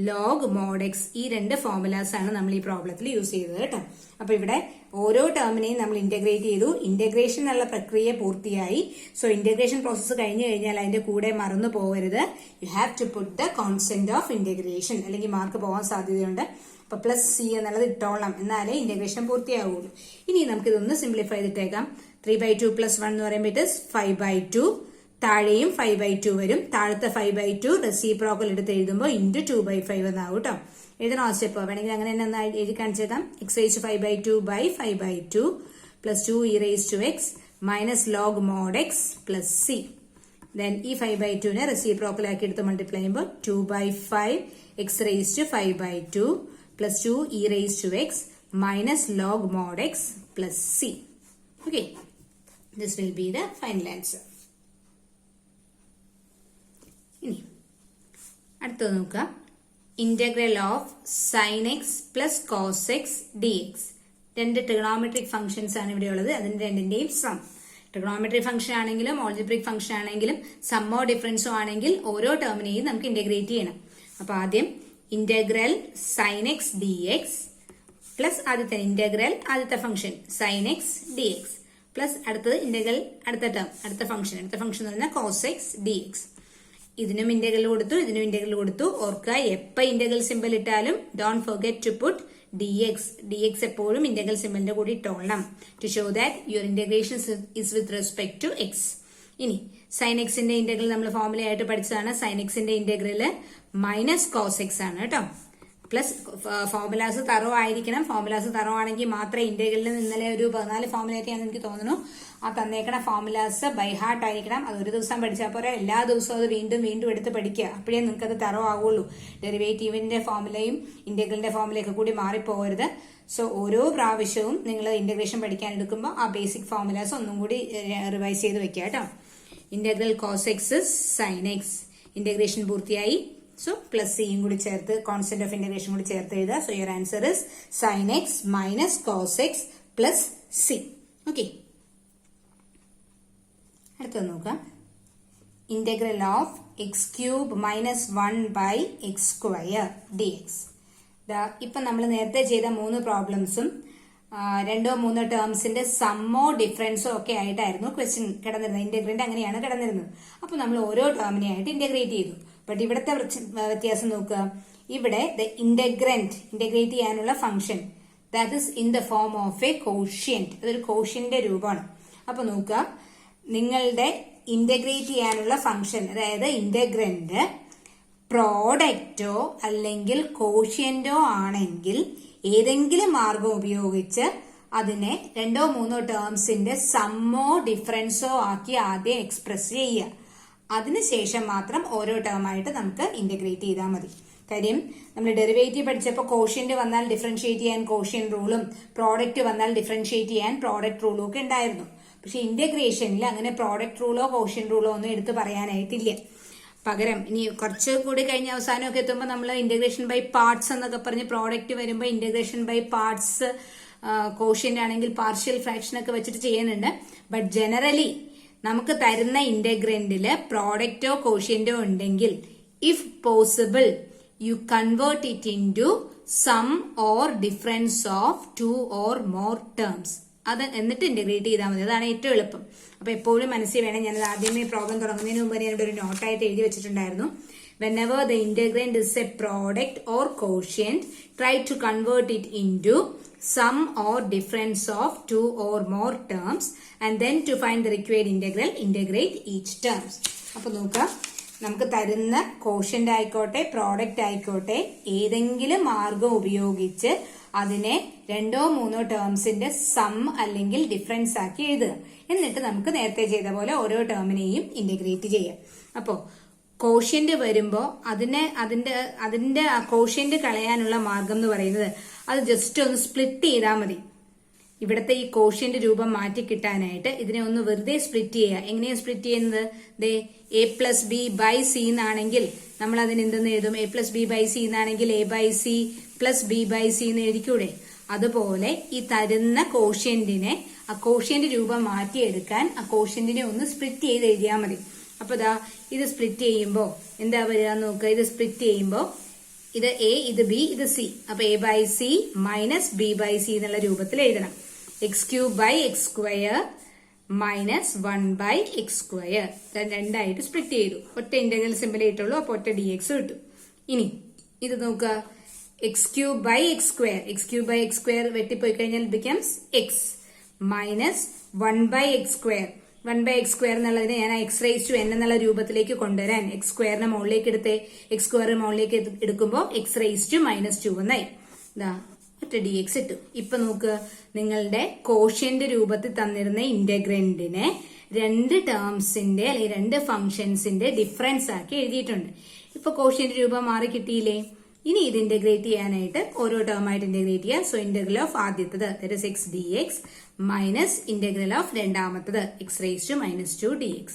log mod X. ഈ രണ്ട് ഫോർമുലാസ് ആണ് നമ്മൾ ഈ പ്രോബ്ലത്തിൽ യൂസ് ചെയ്തത് കേട്ടോ. അപ്പൊ ഇവിടെ ഓരോ ടേമിനെയും നമ്മൾ ഇന്റഗ്രേറ്റ് ചെയ്തു. ഇന്റഗ്രേഷൻ എന്നുള്ള പ്രക്രിയ പൂർത്തിയായി. സോ ഇന്റഗ്രേഷൻ പ്രോസസ്സ് കഴിഞ്ഞു കഴിഞ്ഞാൽ അതിന്റെ കൂടെ മറന്നു പോകരുത്, you have to put the constant of integration, അല്ലെങ്കിൽ മാർക്ക് പോകാൻ സാധ്യതയുണ്ട്. അപ്പൊ പ്ലസ് സി എന്നുള്ളത് ഇട്ടോളാം, എന്നാലേ ഇന്റഗ്രേഷൻ പൂർത്തിയാവുള്ളൂ. ഇനി നമുക്ക് ഇതൊന്ന് സിംപ്ലിഫൈ ചെയ്തിട്ടേക്കാം. 3/2 + 1 എന്ന് പറയുമ്പോൾ ഇറ്റ് ഇസ് 5/2. താഴെയും 5/2 വരും. താഴത്തെ 5/2 റെസിപ്രോക്കൽ എടുത്ത് എഴുതുമ്പോൾ ഇൻറ്റു 2/5 എന്നാവും കേട്ടോ. എഴുതണോ സ്റ്റെപ്പ്? വേണമെങ്കിൽ അങ്ങനെ തന്നെ ഒന്ന് എഴുതി കാണിച്ചേക്കാം. X raise to 5/2 by 5/2 plus 2 e raise to X minus log mod x plus c. Then ഈ 5/2 റെസിപ്രോക്കൽ ആക്കി എടുത്ത് മൾട്ടിപ്ലൈ ചെയ്യുമ്പോൾ 2/5 x raise to 5/2 plus 2 e raise to X minus log mod x plus C. Okay, this will be the final answer. ഇനി അടുത്തത് നോക്കാം. Integral of sine x plus cos X D X. രണ്ട് trigonometric functions ആണ് ഇവിടെ ഉള്ളത്. അതിന്റെ രണ്ടിന്റെയും sum. Trigonometric function ആണെങ്കിലും ഓൾജിബ്രിക് ഫംഗ്ഷൻ ആണെങ്കിലും സമ്മോ ഡിഫറൻസോ ആണെങ്കിൽ ഓരോ ടേമിനെയും നമുക്ക് ഇന്റഗ്രേറ്റ് ചെയ്യണം. അപ്പൊ ആദ്യം integral sine x D x plus ആദ്യത്തെ ഇന്റഗ്രൽ ആദ്യത്തെ function sine x D x plus അടുത്തത് ഇന്റഗ്രൽ അടുത്ത ടേം അടുത്ത ഫംഗ്ഷൻ എന്ന് പറഞ്ഞാൽ കോസ് എക്സ് ഡി എക്സ്. ഇതിനും ഇന്റഗ്രൽ കൊടുത്തു, ഇതിനും ഇന്റഗ്രൽ കൊടുത്തു. ഓർക്കുക, എപ്പോ ഇന്റഗ്രൽ സിമ്പിൾ ഇട്ടാലും don't forget to put dx എപ്പോഴും ഇന്റഗ്രൽ സിമ്പിളിന്റെ കൂടി ഇട്ടോളണം. To show that your integration is with respect to x. ഇനി സൈൻ എക്സിന്റെ ഇന്റഗ്രൽ നമ്മൾ ഫോർമുല ആയിട്ട് പഠിച്ചതാണ്. സൈൻ എക്സിന്റെ ഇന്റഗ്രല് മൈനസ് കോസ് എക്സ് ആണ് കേട്ടോ. പ്ലസ് ഫോർമുലാസ് തറോ ആയിരിക്കണം. ഫോർമുലാസ് തറോ ആണെങ്കിൽ മാത്രമേ ഇന്റഗ്രലിൽ ഇന്നലെ ഒരു 14 ഫോർമുലയൊക്കെയാണെന്ന് എനിക്ക് തോന്നുന്നു. ആ തന്നേക്കണ ഫോർമുലാസ് ബൈ ഹാർട്ട് ആയിരിക്കണം. അത് ഒരു ദിവസം പഠിച്ചാൽ പോരാ, എല്ലാ ദിവസവും അത് വീണ്ടും വീണ്ടും എടുത്ത് പഠിക്കുക. അപ്പോഴേ നിങ്ങൾക്ക് അത് തറോ ആവുള്ളൂ. ഡെറിവേറ്റീവിന്റെ ഫോർമുലയും ഇന്റഗ്രലിന്റെ ഫോർമുലയൊക്കെ കൂടി മാറിപ്പോകരുത്. സോ ഓരോ പ്രാവശ്യവും നിങ്ങൾ ഇന്റഗ്രേഷൻ പഠിക്കാൻ എടുക്കുമ്പോൾ ആ ബേസിക് ഫോർമുലാസ് ഒന്നും കൂടി റിവൈസ് ചെയ്ത് വെക്കുക കേട്ടോ. Integral cos X sine X integration പൂർത്തിയായി. സോ പ്ലസ് സിയും കൂടി ചേർത്ത് കോൺസ്റ്റന്റ് ഓഫ് ഇന്റഗ്രേഷൻ കൂടി ചേർത്ത് എഴുതുക. So your answer is sine X minus cos X plus C. Okay, അടുത്തത് നോക്കാം. Integral of X cube minus 1 by X square D X. ഇപ്പൊ നമ്മൾ നേരത്തെ ചെയ്ത 3 പ്രോബ്ലംസും 2-3 ടേംസിന്റെ സമ്മോ ഡിഫറൻസോ ഒക്കെ ആയിട്ടായിരുന്നു ക്വസ്റ്റ്യൻ കിടന്നിരുന്നത്. ഇന്റഗ്രന്റ് അങ്ങനെയാണ് കിടന്നിരുന്നത്. അപ്പൊ നമ്മൾ ഓരോ ടേമിനെ ആയിട്ട് ഇന്റഗ്രേറ്റ് ചെയ്തു. ബട്ട് ഇവിടുത്തെ വ്യത്യാസം നോക്കുക. ഇവിടെ ഇന്റഗ്രന്റ് ഇന്റഗ്രേറ്റ് ചെയ്യാനുള്ള function that is in the form of A quotient. അതൊരു കോഷ്യന്റെ രൂപമാണ്. അപ്പൊ നോക്കുക, നിങ്ങളുടെ ഇന്റഗ്രേറ്റ് ചെയ്യാനുള്ള ഫംഗ്ഷൻ, അതായത് ഇന്റഗ്രന്റ് പ്രോഡക്റ്റോ അല്ലെങ്കിൽ കോഷ്യന്റോ ആണെങ്കിൽ ഏതെങ്കിലും മാർഗം ഉപയോഗിച്ച് അതിനെ 2-3 ടേംസിന്റെ സമ്മോ ഡിഫറൻസോ ആക്കി ആദ്യം എക്സ്പ്രസ് ചെയ്യുക. അതിനുശേഷം മാത്രം ഓരോ ടേമായിട്ട് നമുക്ക് ഇന്റഗ്രേറ്റ് ചെയ്താൽ മതി. കാര്യം നമ്മൾ ഡെറിവേറ്റീവ് പഠിച്ചപ്പോൾ കോഷ്യന്റ് വന്നാൽ ഡിഫറൻഷിയേറ്റ് ചെയ്യാൻ കോഷ്യന്റ് റൂളും പ്രോഡക്റ്റ് വന്നാൽ ഡിഫറൻഷിയേറ്റ് ചെയ്യാൻ പ്രോഡക്റ്റ് റൂളും ഒക്കെ ഉണ്ടായിരുന്നു. പക്ഷെ ഇന്റഗ്രേഷനിൽ അങ്ങനെ പ്രോഡക്റ്റ് റൂളോ കോഷ്യന്റ് റൂളോ ഒന്നും എടുത്ത് പറയാനായിട്ടില്ല. പകരം ഇനി കുറച്ച് കൂടി കഴിഞ്ഞ അവസാനമൊക്കെ എത്തുമ്പോൾ നമ്മൾ ഇന്റഗ്രേഷൻ ബൈ പാർട്സ് എന്നൊക്കെ പറഞ്ഞ് പ്രോഡക്റ്റ് വരുമ്പോൾ ഇന്റഗ്രേഷൻ ബൈ പാർട്സ് കോഷ്യന്റ് ആണെങ്കിൽ പാർഷ്യൽ ഫ്രാക്ഷൻ ഒക്കെ വെച്ചിട്ട് ചെയ്യുന്നുണ്ട്. ബട്ട് ജനറലി നമുക്ക് തരുന്ന ഇന്റഗ്രന്റില് പ്രോഡക്റ്റോ കോഷ്യന്റോ ഉണ്ടെങ്കിൽ if possible you convert it into sum or difference of 2 or more terms. അത് എന്നിട്ട് ഇന്റഗ്രേറ്റ് ചെയ്താൽ മതി. അതാണ് ഏറ്റവും എളുപ്പം. അപ്പൊ എപ്പോഴും മനസ്സിൽ വേണം. ഞാനത് ആദ്യമേ പ്രോബ്ലം തുടങ്ങുന്നതിന് മുമ്പ് ഞാനിവിടെ ഒരു നോട്ടായിട്ട് എഴുതി വെച്ചിട്ടുണ്ടായിരുന്നു. Whenever the integrand is a product or quotient, try to convert it into sum or difference of 2 or more terms and then to find the required integral, integrate each terms. അപ്പൊ നോക്കാം, നമുക്ക് തരുന്ന കോഷ്യന്റ് ആയിക്കോട്ടെ product ആയിക്കോട്ടെ ഏതെങ്കിലും മാർഗം ഉപയോഗിച്ച് അതിനെ 2-3 ടേംസിന്റെ സം അല്ലെങ്കിൽ ഡിഫറൻസ് ആക്കി എഴുതുക. എന്നിട്ട് നമുക്ക് നേരത്തെ ചെയ്ത പോലെ ഓരോ ടേമിനെയും ഇന്റഗ്രേറ്റ് ചെയ്യാം. അപ്പോ കോഷ്യന്റ് വരുമ്പോ അതിന്റെ കോഷ്യന്റ് കളയാനുള്ള മാർഗം എന്ന് പറയുന്നത് അത് ജസ്റ്റ് ഒന്ന് സ്പ്ലിറ്റ് ചെയ്താൽ മതി. ഇവിടുത്തെ ഈ കോഷ്യന്റ് രൂപം മാറ്റി കിട്ടാനായിട്ട് ഇതിനെ ഒന്ന് വെറുതെ സ്പ്ലിറ്റ് ചെയ്യുക. എങ്ങനെയാണ് സ്പ്ലിറ്റ് ചെയ്യുന്നത്? a+b/c എന്നാണെങ്കിൽ നമ്മൾ അതിന് എന്തെന്ന് എഴുതും? a+b/c എന്നാണെങ്കിൽ a/c+b/c എന്ന് എഴുതിക്കൂടെ? അതുപോലെ ഈ തരുന്ന കോഷ്യന്റിനെ ആ കോഷ്യന്റ് രൂപം മാറ്റിയെടുക്കാൻ ആ കോഷ്യന്റിനെ ഒന്ന് സ്പ്ലിറ്റ് ചെയ്ത് എഴുതിയാൽ മതി. അപ്പൊ ഇത് സ്പ്ലിറ്റ് ചെയ്യുമ്പോ എന്താ വരിക നോക്കുക. ഇത് സ്പ്ലിറ്റ് ചെയ്യുമ്പോ ഇത് a, ഇത് b, ഇത് c. അപ്പൊ a/c മൈനസ് b/c എന്നുള്ള രൂപത്തിൽ എഴുതണം. x³ minus 1/x². രണ്ടായിട്ട് സ്പ്ലിറ്റ് ചെയ്തു. ഒറ്റ ഇന്റഗ്രൽ സിമ്പിൾ ആയിട്ടുള്ളൂ. അപ്പൊ ഒറ്റ dx കിട്ടും. ഇനി ഇത് നോക്കുക, x³ x³ വെട്ടിപ്പോയി കഴിഞ്ഞാൽ becomes x minus 1/x². 1/x² എന്നുള്ളതിനെ ഞാൻ x⁻n എന്നുള്ള രൂപത്തിലേക്ക് കൊണ്ടുവരാൻ x² മുകളിലേക്ക് എടുത്തേ. x² മുകളിലേക്ക് എടുക്കുമ്പോൾ x⁻² എന്നായി. ഒറ്റ dx ഇട്ടു. ഇപ്പൊ നോക്കുക, നിങ്ങളുടെ കോഷ്യന്റ് രൂപത്തിൽ തന്നിരുന്ന ഇന്റഗ്രന്റിനെ 2 ടേംസിന്റെ അല്ലെങ്കിൽ 2 ഫംഗ്ഷൻസിന്റെ ഡിഫറൻസ് ആക്കി എഴുതിയിട്ടുണ്ട്. ഇപ്പൊ കോഷ്യന്റ് രൂപം മാറി കിട്ടിയില്ലേ? ഇനി ഇത് ഇന്റഗ്രേറ്റ് ചെയ്യാനായിട്ട് ഓരോ ടേമായിട്ട് ഇന്റഗ്രേറ്റ് ചെയ്യുക. സോ ഇന്റഗ്രൽ ഓഫ് ആദ്യത്തത് that is x dx minus integral of രണ്ടാമത്തത് x⁻² dx.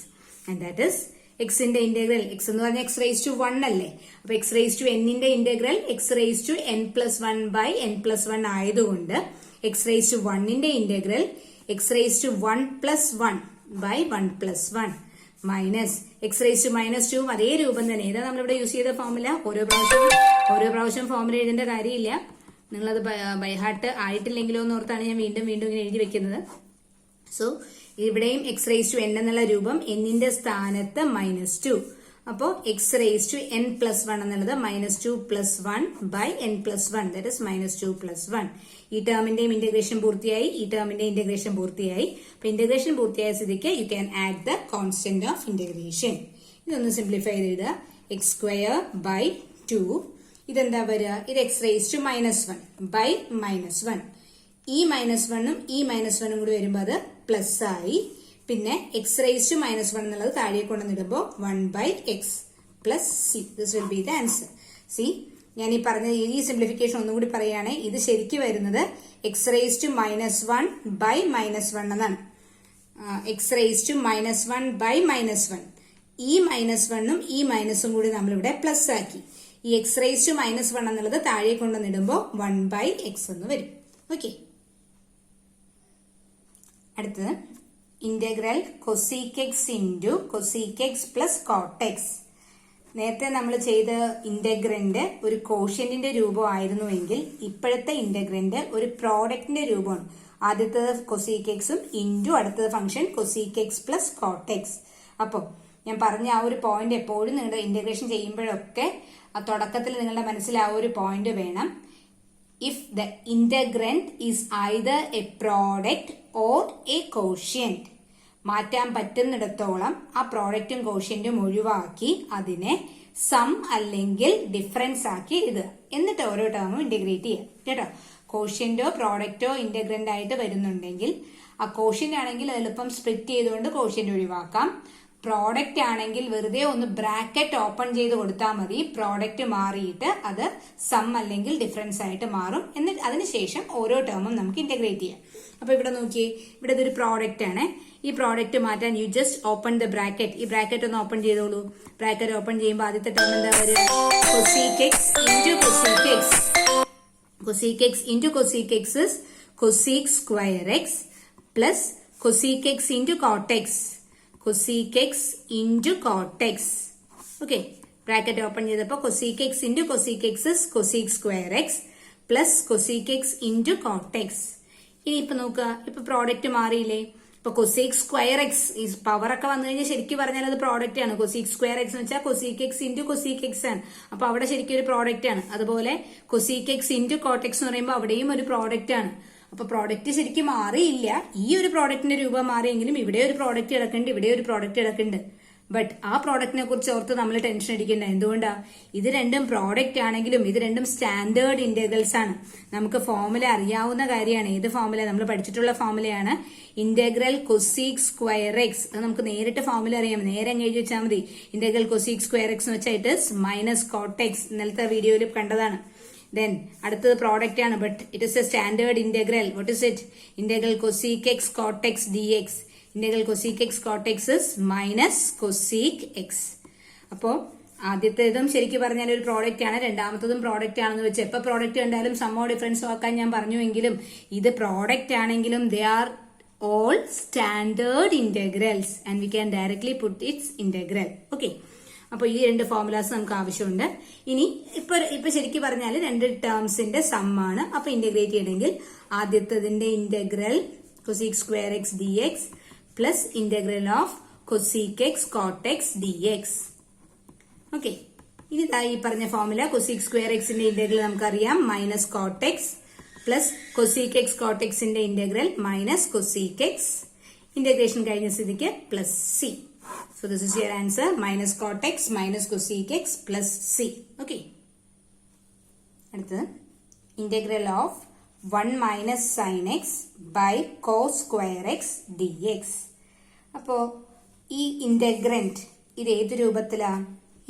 And that is എക്സിന്റെ ഇന്റഗ്രൽ. എക്സ് എന്ന് പറഞ്ഞാൽ x⁻1 അല്ലേ? അപ്പൊ x⁻n ഇന്റഗ്രൽ x⁻n+1/n+1 ആയതുകൊണ്ട് x⁻1 integral x⁻1+1/1+1 minus x⁻². അതേ രൂപം തന്നെ. ഇതാ നമ്മളിവിടെ യൂസ് ചെയ്ത ഫോർമുല. ഓരോ പ്രാവശ്യം ഫോർമുല എഴുതേണ്ട കാര്യമില്ല. നിങ്ങളത് ബൈഹാർട്ട് ആയിട്ടില്ലെങ്കിലോ എന്ന് ഓർത്താണ് ഞാൻ വീണ്ടും ഇങ്ങനെ എഴുതി വെക്കുന്നത്. സോ ഇവിടെയും x⁻n എന്നുള്ള രൂപം എന്നിന്റെ സ്ഥാനത്ത് -2. അപ്പോൾ x raise to n plus 1 എന്നുള്ളത് -2 plus 1 by n plus 1, that is -2 plus 1. ഈ ടേമിന്റെയും ഇന്റഗ്രേഷൻ പൂർത്തിയായി, ഈ ടേമിന്റെ ഇന്റഗ്രേഷൻ പൂർത്തിയായി. അപ്പൊ ഇന്റഗ്രേഷൻ പൂർത്തിയായ സ്ഥിതിക്ക് you can add the constant of integration. ഇതൊന്ന് സിംപ്ലിഫൈ ചെയ്ത് എക്സ് സ്ക്വയർ ബൈ 2. ഇതെന്താ വരിക? ഇത് എക്സ് റേസ് ടു -1 ബൈ -1. ഈ -1ഉം ഈ -1ഉം കൂടി വരുമ്പോൾ അത് പ്ലസ് ആയി. പിന്നെ എക്സ് റേസ് ടു -1 എന്നുള്ളത് താഴെ കൊണ്ടുവന്നിടുമ്പോൾ 1 by x plus c. This will be the answer. C, ഞാൻ ഈ പറഞ്ഞ ഈ സിംപ്ലിഫിക്കേഷൻ ഒന്നും കൂടി പറയുകയാണെങ്കിൽ ഇത് ശരിക്കും വരുന്നത് എക്സ് റേസ് ടു -1 ബൈ -1 എന്നാണ്. X raise to -1 by -1. ഈ -1ഉം ഈ മൈനസും കൂടി നമ്മളിവിടെ പ്ലസ് ആക്കി. ഈ എക്സ് റേസ് ടു -1 എന്നുള്ളത് താഴെ കൊണ്ടുവന്നിടുമ്പോൾ 1 ബൈ എക്സ് എന്ന് വരും. ഓക്കെ, അടുത്തത് integral cosec x into cosec X plus coat X. നേരത്തെ നമ്മൾ ചെയ്ത ഇന്റഗ്രന്റ് ഒരു കോഷ്യന്റിന്റെ രൂപമായിരുന്നുവെങ്കിൽ ഇപ്പോഴത്തെ ഇന്റഗ്രന്റ് ഒരു പ്രോഡക്റ്റിന്റെ രൂപമാണ്. ആദ്യത്തേത് കൊസീക് എക്സും ഇൻറ്റു അടുത്തത് function cosec X plus coat X. അപ്പോൾ ഞാൻ പറഞ്ഞ ആ ഒരു പോയിന്റ് എപ്പോഴും നിങ്ങളുടെ ഇന്റഗ്രേഷൻ ചെയ്യുമ്പോഴൊക്കെ ആ തുടക്കത്തിൽ നിങ്ങളുടെ മനസ്സിൽ ആ ഒരു പോയിന്റ് വേണം. If the integrand is either A product or A quotient, മാറ്റാൻ പറ്റുന്നിടത്തോളം ആ പ്രോഡക്റ്റും കോഷ്യന്റും ഒഴിവാക്കി അതിനെ സം അല്ലെങ്കിൽ ഡിഫറൻസ് ആക്കി എഴുതുക. എന്നിട്ട് ഓരോ ടേമും ഇന്റഗ്രേറ്റ് ചെയ്യുക. കേട്ടോ, കോഷ്യന്റോ പ്രോഡക്റ്റോ ഇന്റഗ്രന്റ് ആയിട്ട് വരുന്നുണ്ടെങ്കിൽ ആ കോഷ്യന്റ് ആണെങ്കിൽ എളുപ്പം സ്പ്ലിറ്റ് ചെയ്തുകൊണ്ട് കോഷ്യന്റ് ഒഴിവാക്കാം. പ്രോഡക്റ്റ് ആണെങ്കിൽ വെറുതെ ഒന്ന് ബ്രാക്കറ്റ് ഓപ്പൺ ചെയ്ത് കൊടുത്താൽ മതി. പ്രോഡക്റ്റ് മാറിയിട്ട് അത് സം അല്ലെങ്കിൽ ഡിഫറൻസ് ആയിട്ട് മാറും. എന്നിട്ട് അതിനുശേഷം ഓരോ ടേമും നമുക്ക് ഇന്റഗ്രേറ്റ് ചെയ്യാം. അപ്പൊ ഇവിടെ നോക്കിയേ, ഇവിടെ ഇതൊരു പ്രോഡക്റ്റ് ആണ്. ഈ പ്രോഡക്റ്റ് മാറ്റാൻ you just open the bracket. ഈ ബ്രാക്കറ്റ് ഒന്ന് ഓപ്പൺ ചെയ്തോളൂ. ബ്രാക്കറ്റ് ഓപ്പൺ ചെയ്യുമ്പോൾ ആദ്യത്തെ ടേം എന്താ വരിക? Cosec x into cosec x. Cosec x into cosec x is cosec square x plus cosec x into cot x. Cosec x into cot x. Okay, bracket open ചെയ്തപ്പോൾ cosec x into cosec x is cosec square x plus cosec x into cot x. ഇനി ഇപ്പൊ നോക്കുക, ഇപ്പൊ product മാറിയില്ലേ? ഇപ്പൊ cosec square X ഈ power ഒക്കെ വന്നു കഴിഞ്ഞാൽ ശരിക്കും പറഞ്ഞാൽ അത് പ്രോഡക്റ്റ് ആണ്. കൊസീക് സ്ക്വയർ എക്സ് എന്ന് വെച്ചാൽ cosec x into cosec X ആണ്. അപ്പൊ അവിടെ ശരിക്കും ഒരു പ്രോഡക്റ്റ് ആണ്. അതുപോലെ cosec x into cot X എന്ന് പറയുമ്പോൾ അവിടെയും ഒരു പ്രോഡക്റ്റ് ആണ്. അപ്പൊ പ്രോഡക്റ്റ് ശരിക്കും മാറിയില്ല. ഈ ഒരു പ്രോഡക്റ്റിന്റെ രൂപം മാറിയെങ്കിലും ഇവിടെ ഒരു പ്രോഡക്റ്റ് കിടക്കുന്നുണ്ട്, ഇവിടെ ഒരു പ്രോഡക്റ്റ് കിടക്കുന്നുണ്ട്. ബട്ട് ആ പ്രോഡക്റ്റിനെ കുറിച്ച് ഓർത്ത് നമ്മൾ ടെൻഷൻ അടിക്കേണ്ട. എന്തുകൊണ്ടാ? ഇത് രണ്ടും പ്രോഡക്റ്റ് ആണെങ്കിലും ഇത് രണ്ടും സ്റ്റാൻഡേർഡ് ഇന്റഗ്രൽസ് ആണ്. നമുക്ക് ഫോർമുല അറിയാവുന്ന കാര്യമാണ്. ഏത് ഫോർമുല? നമ്മൾ പഠിച്ചിട്ടുള്ള ഫോർമുലയാണ് ഇന്റഗ്രൽ കൊസീക് സ്ക്വയർ എക്സ്. അത് നമുക്ക് നേരിട്ട് ഫോർമുല അറിയാം. നേരെ അങ്ങ് എഴുതി വെച്ചാൽ മതി. ഇന്റഗ്രൽ കൊസീക് സ്ക്വയർ എക്സ് എന്ന് വെച്ചാൽ it is minus cot X. ഇന്നലത്തെ വീഡിയോയിൽ കണ്ടതാണ്. Then അടുത്തത് പ്രോഡക്റ്റ് ആണ്, but it is a standard integral. What is it? Integral cosec x cot x D X. Integral cosec x cot X is minus cosec X. അപ്പോ ആദ്യത്തേതും ശരിക്കും പറഞ്ഞാൽ ഒരു പ്രോഡക്റ്റ് ആണ്, രണ്ടാമത്തതും പ്രോഡക്റ്റ് ആണെന്ന് വെച്ച് എപ്പോൾ പ്രോഡക്റ്റ് കണ്ടാലും സമ്മോ ഡിഫറൻസ് ആക്കാൻ ഞാൻ പറഞ്ഞുവെങ്കിലും ഇത് പ്രോഡക്റ്റ് ആണെങ്കിലും they are all standard integrals and we can directly put its integral. Okay, അപ്പൊ ഈ രണ്ട് ഫോർമുലാസ് നമുക്ക് ആവശ്യമുണ്ട്. ഇനി ഇപ്പൊ ശരിക്കും പറഞ്ഞാൽ രണ്ട് ടേംസിന്റെ സം ആണ്. അപ്പൊ ഇന്റഗ്രേറ്റ് ചെയ്യണമെങ്കിൽ ആദ്യത്തതിന്റെ integral cosec square x D x plus integral of cosec x cot x D x. Okay, ഇനി ഈ പറഞ്ഞ ഫോർമുല കൊസീക് സ്ക്വയർ എക്സിന്റെ ഇന്റഗ്രൽ നമുക്കറിയാം minus cot x plus cosec x cot എക്സിന്റെ integral minus cosec x. Integration കഴിഞ്ഞ സ്ഥിതിക്ക് plus c. So this is your answer, minus cot x minus cosec x plus c. Okay. അടുത്തത് integral of 1 minus sin x by cos square x dx. അപ്പോ ഈ integrand ഇത് ഏത് രൂപത്തിലാ?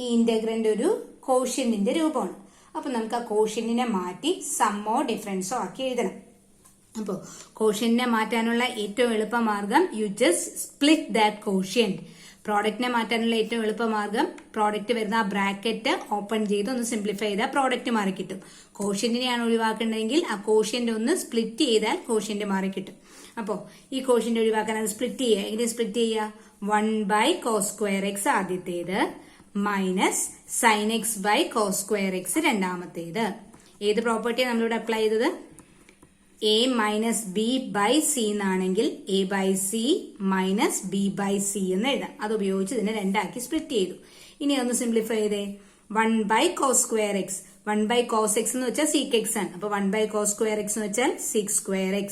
ഈ integrand ഒരു കോഷ്യന്റിന്റെ രൂപമാണ്. അപ്പൊ നമുക്ക് ആ കോഷ്യന്റിനെ മാറ്റി സമ്മോ ഡിഫറൻസോ ആക്കി എഴുതണം. അപ്പോ കോഷ്യന്റിനെ മാറ്റാനുള്ള ഏറ്റവും എളുപ്പമാർഗം you just split that quotient. പ്രോഡക്റ്റിനെ മാറ്റാനുള്ള ഏറ്റവും എളുപ്പമാർഗം പ്രോഡക്റ്റ് വരുന്ന ആ ബ്രാക്കറ്റ് ഓപ്പൺ ചെയ്ത് ഒന്ന് സിംപ്ലിഫൈ ചെയ്താൽ പ്രോഡക്റ്റ് മാറി കിട്ടും. കോഷ്യന്റിനെയാണ് ഒഴിവാക്കേണ്ടതെങ്കിൽ ആ കോഷ്യന്റ് ഒന്ന് സ്പ്ലിറ്റ് ചെയ്താൽ കോഷ്യന്റ് മാറി കിട്ടും. അപ്പോ ഈ കോഷ്യന്റ് ഒഴിവാക്കാൻ അത് സ്പ്ലിറ്റ് ചെയ്യുക. എങ്ങനെ സ്പ്ലിറ്റ് ചെയ്യുക? 1 ബൈ കോസ് സ്ക്വയർ എക്സ് ആദ്യത്തേത് minus sine x by cos square x രണ്ടാമത്തേത്. ഏത് പ്രോപ്പർട്ടിയാണ് നമ്മളിവിടെ അപ്ലൈ ചെയ്തത്? A minus b by c എന്നാണെങ്കിൽ a by c minus b by c എന്ന് എഴുതാം. അത് ഉപയോഗിച്ച് ഇതിനെ രണ്ടാക്കി സ്പ്ലിറ്റ് ചെയ്തു. ഇനി ഒന്ന് സിംപ്ലിഫൈ ചെയ്തേ. 1 by cos square x. 1 by cos x എന്ന് വെച്ചാൽ sec x ആണ്. അപ്പൊ 1 by cos square x എന്ന് വെച്ചാൽ sec square x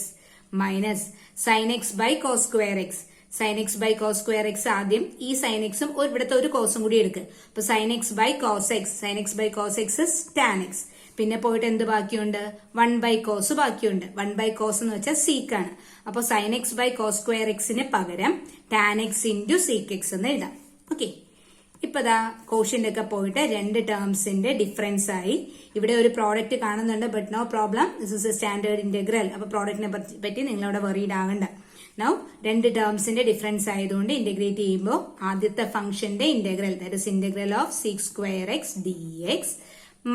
minus sin x by cos square x. sin x by cos square x ആദ്യം ഈ sin x ഉം ഇവിടുത്തെ ഒരു കോസും കൂടി എടുക്കുക. അപ്പൊ sin x by cos x. sin x by cos x is tan x. പിന്നെ പോയിട്ട് എന്ത് ബാക്കിയുണ്ട്? 1 by cos ബാക്കിയുണ്ട്. 1 by cos എന്ന് വെച്ചാൽ sec ആണ്. അപ്പൊ sin x by cos square x പകരം tan x into sec x എന്ന് എഴുതാം. ഓക്കെ, ഇപ്പൊ ദാ കോഷ്യന്റ് ഒക്കെ പോയിട്ട് രണ്ട് ടേംസിന്റെ ഡിഫറൻസ് ആയി. ഇവിടെ ഒരു പ്രോഡക്റ്റ് കാണുന്നുണ്ട്, but no problem, this is a standard integral. അപ്പൊ പ്രോഡക്റ്റിനെ പറ്റി നിങ്ങളവിടെ വറീഡ് ആകണ്ട. നൗ രണ്ട് ടേംസിന്റെ ഡിഫറൻസ് ആയതുകൊണ്ട് ഇന്റഗ്രേറ്റ് ചെയ്യുമ്പോൾ ആദ്യത്തെ ഫംഗ്ഷന്റെ integral, that is integral of sec square x dx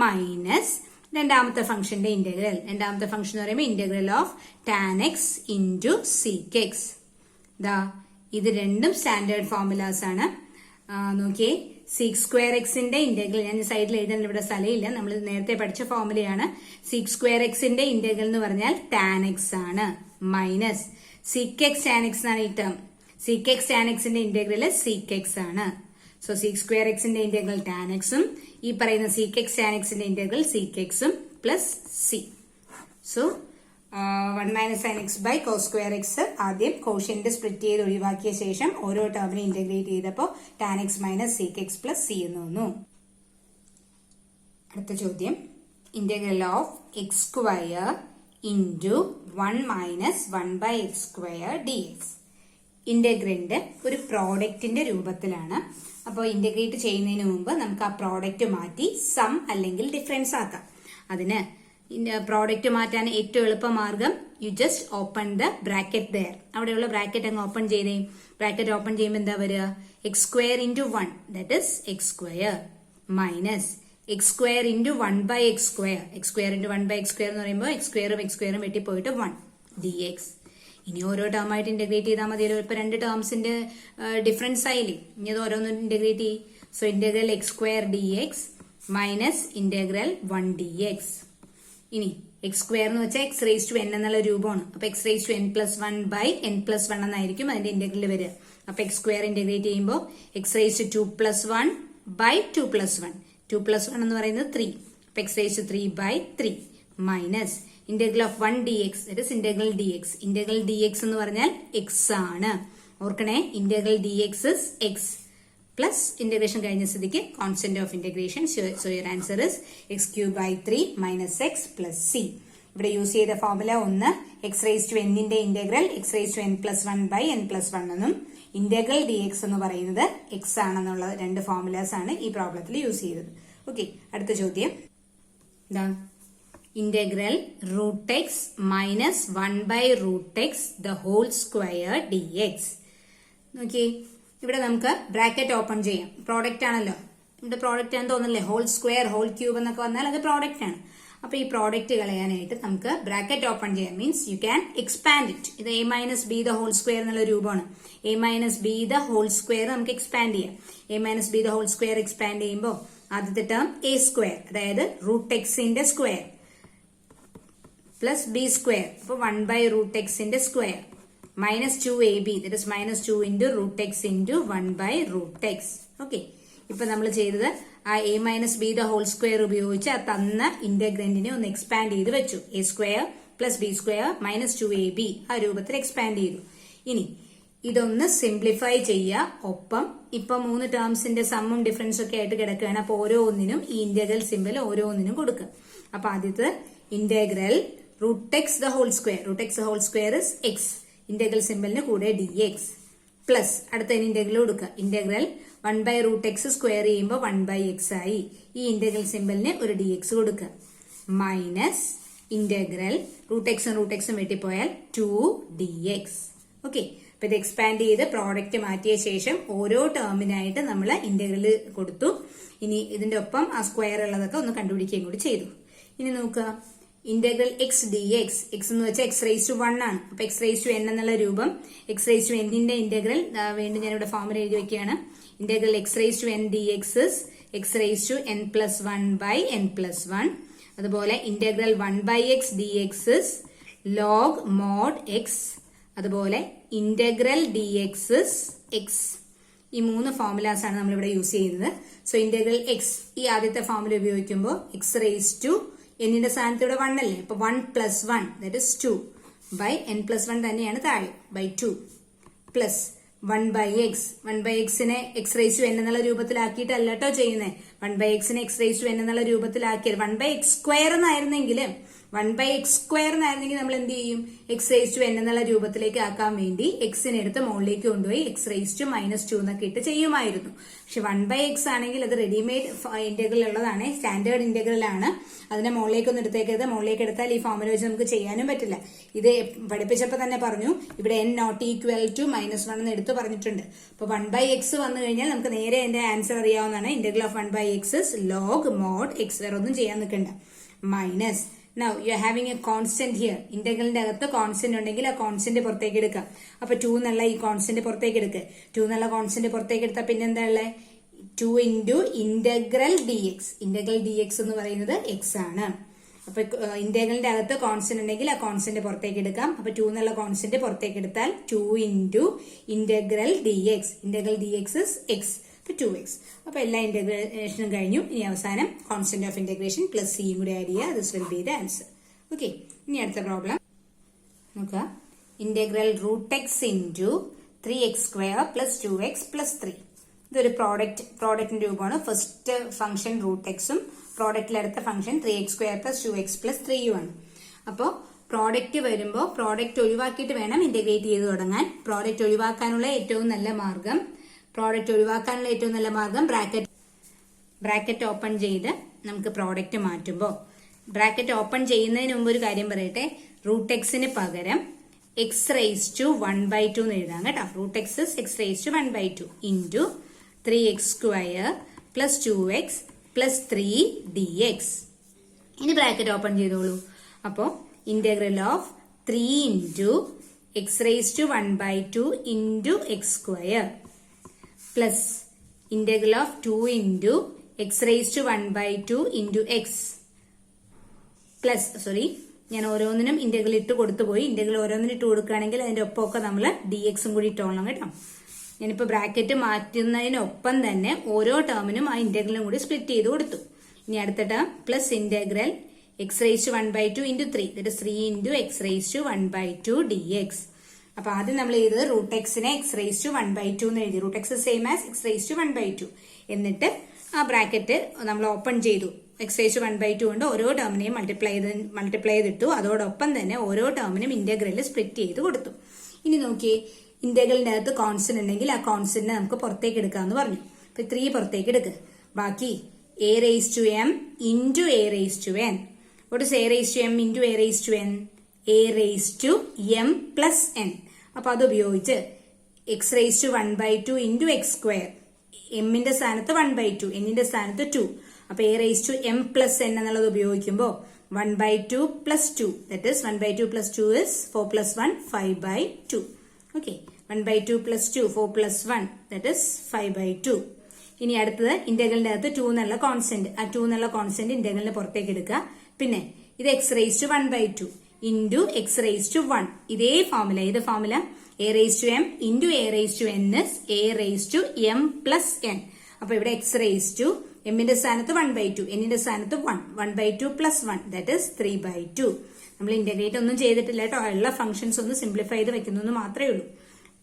minus രണ്ടാമത്തെ ഫംഗ്ഷന്റെ ഇന്റഗ്രൽ. രണ്ടാമത്തെ ഫംഗ്ഷൻ എന്ന് പറയുമ്പോൾ integral of tan x into sec x. ദാ ഇത് രണ്ടും സ്റ്റാൻഡേർഡ് ഫോർമുലാസ് ആണ്. നോക്കിയേ, sec square x-ന്റെ ഇന്റഗ്രൽ ഞാൻ സൈഡിൽ എഴുതാൻ ഇവിടെ സ്ഥലമില്ല, നമ്മൾ നേരത്തെ പഠിച്ച ഫോർമുലയാണ്. sec square x-ന്റെ ഇന്റഗ്രൽ എന്ന് പറഞ്ഞാൽ tan x ആണ് minus sec x tan x എന്നാണ് ഈ ടേം. sec x tan x-ന്റെ ഇന്റഗ്രൽ sec x ആണ്. സോ sec square x-ന്റെ ഇന്റഗ്രൽ tan x ഉം ഈ പറയുന്ന sec x tan x-ന്റെ ഇന്റഗ്രൽ sec x ഉം plus c. So 1 minus sin x by cos square x ആദ്യം കോഷ്യന്റ് സ്പ്ലിറ്റ് ചെയ്ത് ഒഴിവാക്കിയ ശേഷം ഓരോ ടേമിനെ ഇന്റഗ്രേറ്റ് ചെയ്തപ്പോൾ tan x minus sec x plus c എന്ന് വന്നു. അടുത്ത ചോദ്യം, integral of x square into 1 minus 1 by X square dx. Integrand ഒരു പ്രോഡക്റ്റിന്റെ രൂപത്തിലാണ്. അപ്പോൾ ഇന്റഗ്രേറ്റ് ചെയ്യുന്നതിന് മുമ്പ് നമുക്ക് ആ പ്രോഡക്റ്റ് മാറ്റി സം അല്ലെങ്കിൽ ഡിഫറൻസ് ആക്കാം. അതിന് പ്രോഡക്റ്റ് മാറ്റാൻ ഏറ്റവും എളുപ്പമാർഗം you just open the bracket there. അവിടെയുള്ള ബ്രാക്കറ്റ് അങ്ങ് ഓപ്പൺ ചെയ്തേ. ബ്രാക്കറ്റ് ഓപ്പൺ ചെയ്യുമ്പോൾ എന്താ വരിക? X square into 1 that is x square minus x square into 1 by X square. X square into 1 by X square എന്ന് പറയുമ്പോൾ എക്സ് സ്ക്വയറും വെട്ടിപ്പോയിട്ട് 1 dx. ഇനി ഓരോ ടേമായിട്ട് ഇന്റഗ്രേറ്റ് ചെയ്താൽ മതിയല്ലോ. ഇപ്പൊ രണ്ട് ടേംസിന്റെ ഡിഫറൻസ് ആയില്ലേ, ഇനി അത് ഓരോന്നും ഇന്റഗ്രേറ്റ് ചെയ്യും. So integral x square dx minus integral 1 dx. ഇനി എക്സ് സ്ക്വയർ എന്ന് വെച്ചാൽ എക്സ് റേസ് ടു എൻ എന്നുള്ള രൂപമാണ്. അപ്പൊ x raise to n plus 1 by n plus 1 എന്നായിരിക്കും അതിന്റെ ഇന്റഗ്രൽ വരിക. അപ്പൊ എക്സ് സ്ക്വയർ ഇന്റഗ്രേറ്റ് ചെയ്യുമ്പോൾ x raise to 2 plus 1 by 2 plus 1. 2 plus 1 എന്ന് പറയുന്നത് 3. അപ്പൊ x raise to 3 by 3 minus integral of 1 dx that is integral dx. Integral dx എന്ന് പറഞ്ഞാൽ എക്സ് ആണ്. ഓർക്കണേ, integral dx is x plus integration കഴിഞ്ഞ സ്ഥിതിക്ക് constant of integration. So your answer is x cube by 3 minus x plus c. ഇവിടെ use ചെയ്ത formula ഒന്ന് x raise to എന്നിന്റെ integral X raise to n plus 1 by n plus 1 എന്നും integral dx എന്ന് പറയുന്നത് X ആണെന്നുള്ള രണ്ട് formulas ആണ് ഈ പ്രോബ്ലത്തിൽ യൂസ് ചെയ്തത്. ഓക്കെ, അടുത്ത ചോദ്യം എന്താ? Integral root x minus 1 by root x the whole square dx. നോക്കിയേ, ഇവിടെ നമുക്ക് ബ്രാക്കറ്റ് ഓപ്പൺ ചെയ്യാം. പ്രോഡക്റ്റ് ആണല്ലോ, ഇവിടെ പ്രോഡക്റ്റ് ആണെന്ന് തോന്നുന്നില്ലേ? ഹോൾ സ്ക്വയർ, ഹോൾ ക്യൂബ് എന്നൊക്കെ വന്നാൽ അത് പ്രോഡക്റ്റ് ആണ്. അപ്പൊ ഈ പ്രോഡക്റ്റ് കളയാനായിട്ട് നമുക്ക് ബ്രാക്കറ്റ് ഓപ്പൺ ചെയ്യാം. Means you can expand it. ഇത് a minus b the whole square എന്നുള്ള രൂപമാണ്. a minus b the whole square നമുക്ക് എക്സ്പാൻഡ് ചെയ്യാം. a minus b the whole square expand ചെയ്യുമ്പോൾ ആദ്യത്തെ ടേം a സ്ക്വയർ, അതായത് റൂട്ട് എക്സിന്റെ സ്ക്വയർ പ്ലസ് ബി സ്ക്വയർ, അപ്പൊ 1 ബൈ റൂട്ട് എക്സിന്റെ square minus 2ab that is minus 2 into root x into 1 by root x. Okay, ഇപ്പൊ നമ്മൾ ചെയ്തത് ആ a minus b the whole square ഉപയോഗിച്ച് ആ തന്ന ഇന്റഗ്രന്റിനെ ഒന്ന് എക്സ്പാൻഡ് ചെയ്ത് വെച്ചു. a square plus b square minus 2ab ആ രൂപത്തിൽ എക്സ്പാൻഡ് ചെയ്തു. ഇനി ഇതൊന്ന് സിംപ്ലിഫൈ ചെയ്യുക. ഒപ്പം ഇപ്പൊ 3 ടേംസിന്റെ സമ്മും ഡിഫറൻസും ഒക്കെ ആയിട്ട് കിടക്കുകയാണ്. അപ്പൊ ഓരോന്നിനും ഈ ഇന്റഗ്രൽ സിമ്പിൾ ഓരോന്നിനും കൊടുക്കുക. അപ്പൊ ആദ്യത്തെ integral root x the whole square, root x whole square is x, integral സിമ്പിളിന് കൂടെ dx പ്ലസ് അടുത്തതിന് ഇന്റഗ്രൽ കൊടുക്കുക. Integral 1 by root x square ചെയ്യുമ്പോൾ 1 ബൈ എക്സ് ആയി. ഈ ഇന്റഗ്രൽ സിമ്പിളിന് ഒരു dx കൊടുക്കുക മൈനസ് ഇന്റഗ്രൽ റൂട്ട് എക്സും വെട്ടിപ്പോയാൽ 2 dx. ഓക്കെ, അപ്പൊ ഇത് എക്സ്പാൻഡ് ചെയ്ത് പ്രോഡക്റ്റ് മാറ്റിയ ശേഷം ഓരോ ടേമിനായിട്ട് നമ്മൾ ഇന്റഗ്രൽ കൊടുത്തു. ഇനി ഇതിന്റെ ഒപ്പം ആ സ്ക്വയർ ഉള്ളതൊക്കെ ഒന്ന് കണ്ടുപിടിക്കുകയും കൂടി ചെയ്തു. ഇനി നോക്കുക, ഇന്റഗ്രൽ എക്സ് dx, എക്സ് എന്ന് വെച്ചാൽ എക്സ് റേസ് ടു 1 ആണ്. അപ്പൊ എക്സ് റേസ് ടു n എന്നുള്ള രൂപം എക്സ് റേസ് ടു എന്നിന്റെ ഇന്റഗ്രൽ വീണ്ടും ഞാനിവിടെ ഫോർമുല എഴുതി വെക്കുകയാണ്. Integral X raise to n dx x raise to n plus 1 by n plus 1. അതുപോലെ integral 1 by x dx log mod x. അതുപോലെ ഇന്റഗ്രൽ dx എക്സ്. ഈ 3 ഫോർമുലാസ് ആണ് നമ്മളിവിടെ യൂസ് ചെയ്യുന്നത്. സോ ഇന്റഗ്രൽ എക്സ് ഈ ആദ്യത്തെ ഫോർമുല ഉപയോഗിക്കുമ്പോൾ എക്സ് റേസ് ടു എന്നിന്റെ സ്ഥാനത്ത് ഇവിടെ 1 അല്ലേ, അപ്പൊ 1 + 1 ദാറ്റ് ഇസ് 2 ബൈ n+1 തന്നെയാണ് താഴെ ബൈ 2 പ്ലസ് 1/x നെ എക്സ് റേസ് ടു n എന്നുള്ള രൂപത്തിലാക്കിയിട്ടല്ല കേട്ടോ ചെയ്യുന്നത്. 1/x നെ എക്സ് റേസ് ടു n എന്നുള്ള രൂപത്തിലാക്കിയത് 1/x² എന്നായിരുന്നെങ്കിൽ നമ്മൾ എന്ത് ചെയ്യും, എക്സ് റേസ് ടു n എന്നുള്ള രൂപത്തിലേക്ക് ആക്കാൻ വേണ്ടി എക്സിനെ എടുത്ത് മുകളിലേക്ക് കൊണ്ടുപോയി എക്സ് റേസ് ടു -2 എന്നൊക്കെ ഇട്ട് ചെയ്യുമായിരുന്നു. പക്ഷെ 1/x ആണെങ്കിൽ അത് റെഡിമെയ്ഡ് ഇന്റഗ്രൽ ഉള്ളതാണ്, സ്റ്റാൻഡേർഡ് ഇന്റഗ്രൽ ആണ്. അതിനെ മുകളിലേക്കൊന്നും എടുത്തേക്കരുത്. മുകളിലേക്ക് എടുത്താൽ ഈ ഫോർമുല വെച്ച് നമുക്ക് ചെയ്യാനും പറ്റില്ല. ഇത് പഠിപ്പിച്ചപ്പോൾ തന്നെ പറഞ്ഞു, ഇവിടെ n ≠ -1 എന്ന് എടുത്തു പറഞ്ഞിട്ടുണ്ട്. അപ്പൊ 1/x വന്നു കഴിഞ്ഞാൽ നമുക്ക് നേരെ എന്റെ ആൻസർ അറിയാവുന്നതാണ്. Integral of 1/x log mod x. വേറെ ഒന്നും ചെയ്യാൻ നിൽക്കണ്ട. Minus Now you are having a constant here. ഇന്റഗ്രലിന്റെ അകത്ത് കോൺസ്റ്റന്റ് ഉണ്ടെങ്കിൽ ആ കോൺസ്റ്റന്റ് പുറത്തേക്ക് എടുക്കാം. അപ്പൊ 2 എന്നുള്ള ഈ കോൺസ്റ്റന്റ് പുറത്തേക്ക് എടുക്കുക. 2 എന്നുള്ള കോൺസ്റ്റന്റ് പുറത്തേക്ക് എടുത്താൽ പിന്നെ എന്താ ഉള്ളത്, 2 × ഇന്റഗ്രൽ dx. ഇന്റഗ്രൽ dx എന്ന് പറയുന്നത് x ആണ്. അപ്പൊ ഇന്റഗ്രലിന്റെ അകത്ത് കോൺസ്റ്റന്റ് ഉണ്ടെങ്കിൽ ആ കോൺസ്റ്റന്റ് പുറത്തേക്ക് എടുക്കാം. അപ്പൊ 2 എന്നുള്ള കോൺസ്റ്റന്റ് പുറത്തേക്ക് എടുത്താൽ 2 × integral dx. Integral dx is x. 2x. അപ്പൊ എല്ലാ ഇന്റഗ്രേഷനും കഴിഞ്ഞു. ഇനി അവസാനം കോൺസ്റ്റന്റ് ഓഫ് ഇന്റഗ്രേഷൻ പ്ലസ് സിയും കൂടി ആഡ് ചെയ്യുക. This will be the answer. Okay, ഇനി അടുത്ത പ്രോബ്ലം നോക്കുക. Integral √x × 3x² + 2x + 3. ഇതൊരു പ്രോഡക്റ്റിന്റെ രൂപമാണ്. ഫസ്റ്റ് ഫംഗ്ഷൻ √x-ഉം പ്രോഡക്റ്റിലടുത്ത ഫംഗ്ഷൻ 3x² + 2x + 3 അപ്പോൾ പ്രോഡക്റ്റ് വരുമ്പോൾ പ്രോഡക്റ്റ് ഒഴിവാക്കിയിട്ട് വേണം ഇന്റഗ്രേറ്റ് ചെയ്ത് തുടങ്ങാൻ. പ്രോഡക്റ്റ് ഒഴിവാക്കാനുള്ള ഏറ്റവും നല്ല മാർഗം ബ്രാക്കറ്റ് ഓപ്പൺ ചെയ്ത് നമുക്ക് പ്രോഡക്റ്റ് മാറ്റുമ്പോൾ, ബ്രാക്കറ്റ് ഓപ്പൺ ചെയ്യുന്നതിന് മുമ്പ് ഒരു കാര്യം പറയട്ടെ. √x-ന് പകരം എക്സ് റേസ് ടു 1/2 എന്ന് എഴുതാം കേട്ടോ. √x is x raised to 1/2 into 3x² + 2x + 3 dx. ഇനി ബ്രാക്കറ്റ് ഓപ്പൺ ചെയ്തോളൂ. അപ്പോൾ integral of 3 × x raised to 1/2 into x² plus integral of 2 × x raised to 1/2 into x plus, ഞാൻ ഓരോന്നിനും ഇന്റഗ്രൽ ഇട്ട് കൊടുത്തു പോയി. ഇന്റഗ്രൽ ഓരോന്നിനും ഇട്ട് കൊടുക്കുകയാണെങ്കിൽ അതിന്റെ ഒപ്പമൊക്കെ നമ്മൾ dx കൂടി ഇട്ടോളണം കേട്ടോ. ഞാനിപ്പോ ബ്രാക്കറ്റ് മാറ്റുന്നതിനൊപ്പം തന്നെ ഓരോ ടേമിനും ആ ഇന്റഗ്രലും കൂടി സ്പ്ലിറ്റ് ചെയ്ത് കൊടുത്തു. ഇനി അടുത്ത term plus integral x raised to 1/2 into 3, that is 3 × x raised to 1/2 dx. അപ്പൊ ആദ്യം നമ്മൾ ചെയ്തത് √x-നെ x raised to 1/2 എന്ന് എഴുതി. √x same as x raised to 1/2. എന്നിട്ട് ആ ബ്രാക്കറ്റ് നമ്മൾ ഓപ്പൺ ചെയ്തു. x raised to 1/2 കൊണ്ട് ഓരോ ടേമിനെയും മൾട്ടിപ്ലൈ ചെയ്തിട്ടു. അതോടൊപ്പം തന്നെ ഓരോ ടേമിനും ഇന്റഗ്രൽ സ്പ്ലിറ്റ് ചെയ്ത് കൊടുത്തു. ഇനി നോക്കിയേ, ഇന്റഗ്രലിന്റെ അകത്ത് കോൺസ്റ്റന്റ് ഉണ്ടെങ്കിൽ ആ കോൺസ്റ്റന്റിനെ നമുക്ക് പുറത്തേക്ക് എടുക്കാന്ന് പറഞ്ഞു. അപ്പൊ 3 പുറത്തേക്ക് എടുക്കുക. ബാക്കി a raised to m into a raised to n. What is a raised to m into a raised to n? a raised to m plus n. അപ്പൊ അത് ഉപയോഗിച്ച് x raised to 1/2 into x². എമ്മിന്റെ സ്ഥാനത്ത് 1/2, എന്നിന്റെ സ്ഥാനത്ത് 2. അപ്പൊ a raised to m plus n എന്നുള്ളത് ഉപയോഗിക്കുമ്പോൾ 1/2 plus 2, that is 1/2 plus 2 is 4 plus 1 5/2. Okay, 1/2 plus 2 4 plus 1, that is 5/2. ഇനി അടുത്തത് ഇന്റഗ്രലിന്റെ അകത്ത് 2 എന്നുള്ള കോൺസ്റ്റന്റ്. ആ 2 എന്നുള്ള കോൺസ്റ്റന്റ് ഇന്റഗ്രലിന് പുറത്തേക്ക് എടുക്കുക. പിന്നെ ഇത് x raised to 1/2 into x raised to 1. ഇതേ ഫോർമുല, ഇത് formula a raised to m into a raised to n is a raised to m plus n. അപ്പൊ ഇവിടെ x raised to എമ്മിന്റെ സ്ഥാനത്ത് 1/2, എന്നിന്റെ സ്ഥാനത്ത് 1, 1/2 plus 1, that is 3/2. നമ്മൾ integrate ഒന്നും ചെയ്തിട്ടില്ല കേട്ടോ. ഉള്ള ഫംഗ്ഷൻസ് ഒന്ന് സിംപ്ലിഫൈ ചെയ്ത് വെക്കുന്നു മാത്രമേ ഉള്ളൂ.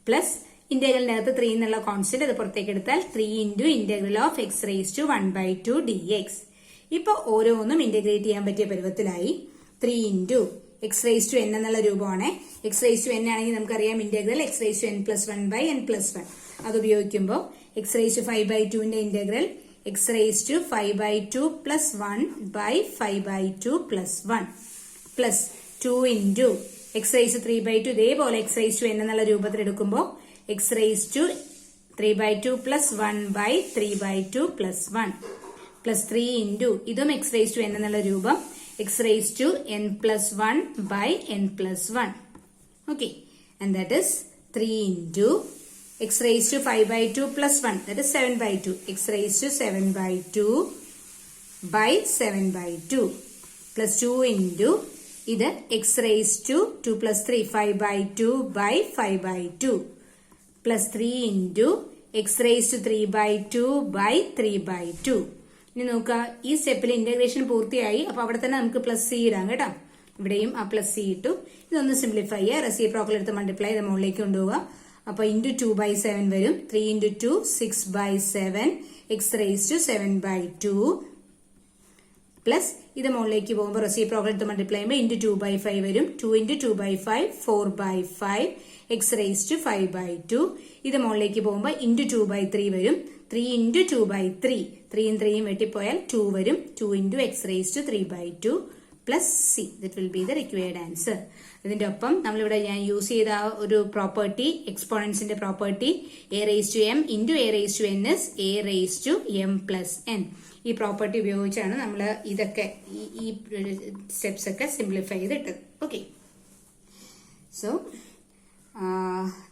പ്ലസ് ഇന്റഗ്രലിനകത്ത് 3 എന്നുള്ള കോൺസ്റ്റന്റ് അത് പുറത്തേക്ക് എടുത്താൽ 3 × integral of x raised to 1/2 dx. ഇപ്പൊ ഓരോന്നും ഇന്റഗ്രേറ്റ് ചെയ്യാൻ പറ്റിയ പരുവത്തിലായി. 3 × x raised to n എന്നുള്ള രൂപമാണ്. x raised to n ആണെങ്കിൽ നമുക്കറിയാം integral x raised to n plus 1/n+1. അത് ഉപയോഗിക്കുമ്പോൾ x raised to 5/2 ന്റെ integral x raised to 5/2 plus 1/5/2 plus 1 plus 2 × x raised to 3/2. ഇതേപോലെ x raised to n എന്നുള്ള രൂപത്തിൽ എടുക്കുമ്പോൾ x raised to 3/2 plus 1/3/2 plus 1 plus 3 × ഇതും x raised to n എന്നുള്ള രൂപം x raised to n plus 1/n+1. Okay, and that is 3 × x raised to 5/2 plus 1, that is 7/2. x raised to 7/2/7/2 plus 2 × ഇത് x raised to 2 plus 3 5/2/5/2 plus 3 × x raise to 3/2 by 3/2. ഇനി നോക്കുക, ഈ സ്റ്റെപ്പിൽ integration പൂർത്തിയായി. അപ്പൊ അവിടെ തന്നെ നമുക്ക് പ്ലസ് സി ഇടാം കേട്ടോ. ഇവിടെയും ആ പ്ലസ് സി ഇട്ടു. ഇതൊന്ന് സിംപ്ലിഫൈ ചെയ്യുക. റെസിപ്രോക്കൽ എടുത്ത് മൾട്ടിപ്ലൈ ചെയ്ത് മുകളിലേക്ക് കൊണ്ടുപോവുക. അപ്പൊ ഇൻറ്റു 2/7 വരും. 3 × 2 6/7 എക്സ് റേസ് ടു 7/2 പ്ലസ് ഇത് മുകളിലേക്ക് പോകുമ്പോൾ റെസിപ്രോക്കൽ എടുത്ത് മൾട്ടിപ്ലൈ ചെയ്യുമ്പോൾ ഇൻറ്റു 2/5 വരും. 2 × 2/5 4/5 എക്സ് റേസ് ടു 5/2. ഇത് മുകളിലേക്ക് പോകുമ്പോൾ ഇൻറ്റു 2/3 വരും. 3 × 2/3 3യും 3യും വെട്ടിപ്പോയാൽ 2 വരും. 2 × x raise to 3/2 plus c. That will be the required answer. ഇതിന്റെ ഒപ്പം നമ്മളിവിടെ ഞാൻ യൂസ് ചെയ്ത ഒരു പ്രോപ്പർട്ടി, എക്സ്പോണൻസിന്റെ property, a raise to m into a raise to n is a raise to m plus n. ഈ പ്രോപ്പർട്ടി ഉപയോഗിച്ചാണ് നമ്മൾ ഇതൊക്കെ ഈ സ്റ്റെപ്സ് ഒക്കെ സിംപ്ലിഫൈ ചെയ്തിട്ടത്. Okay, so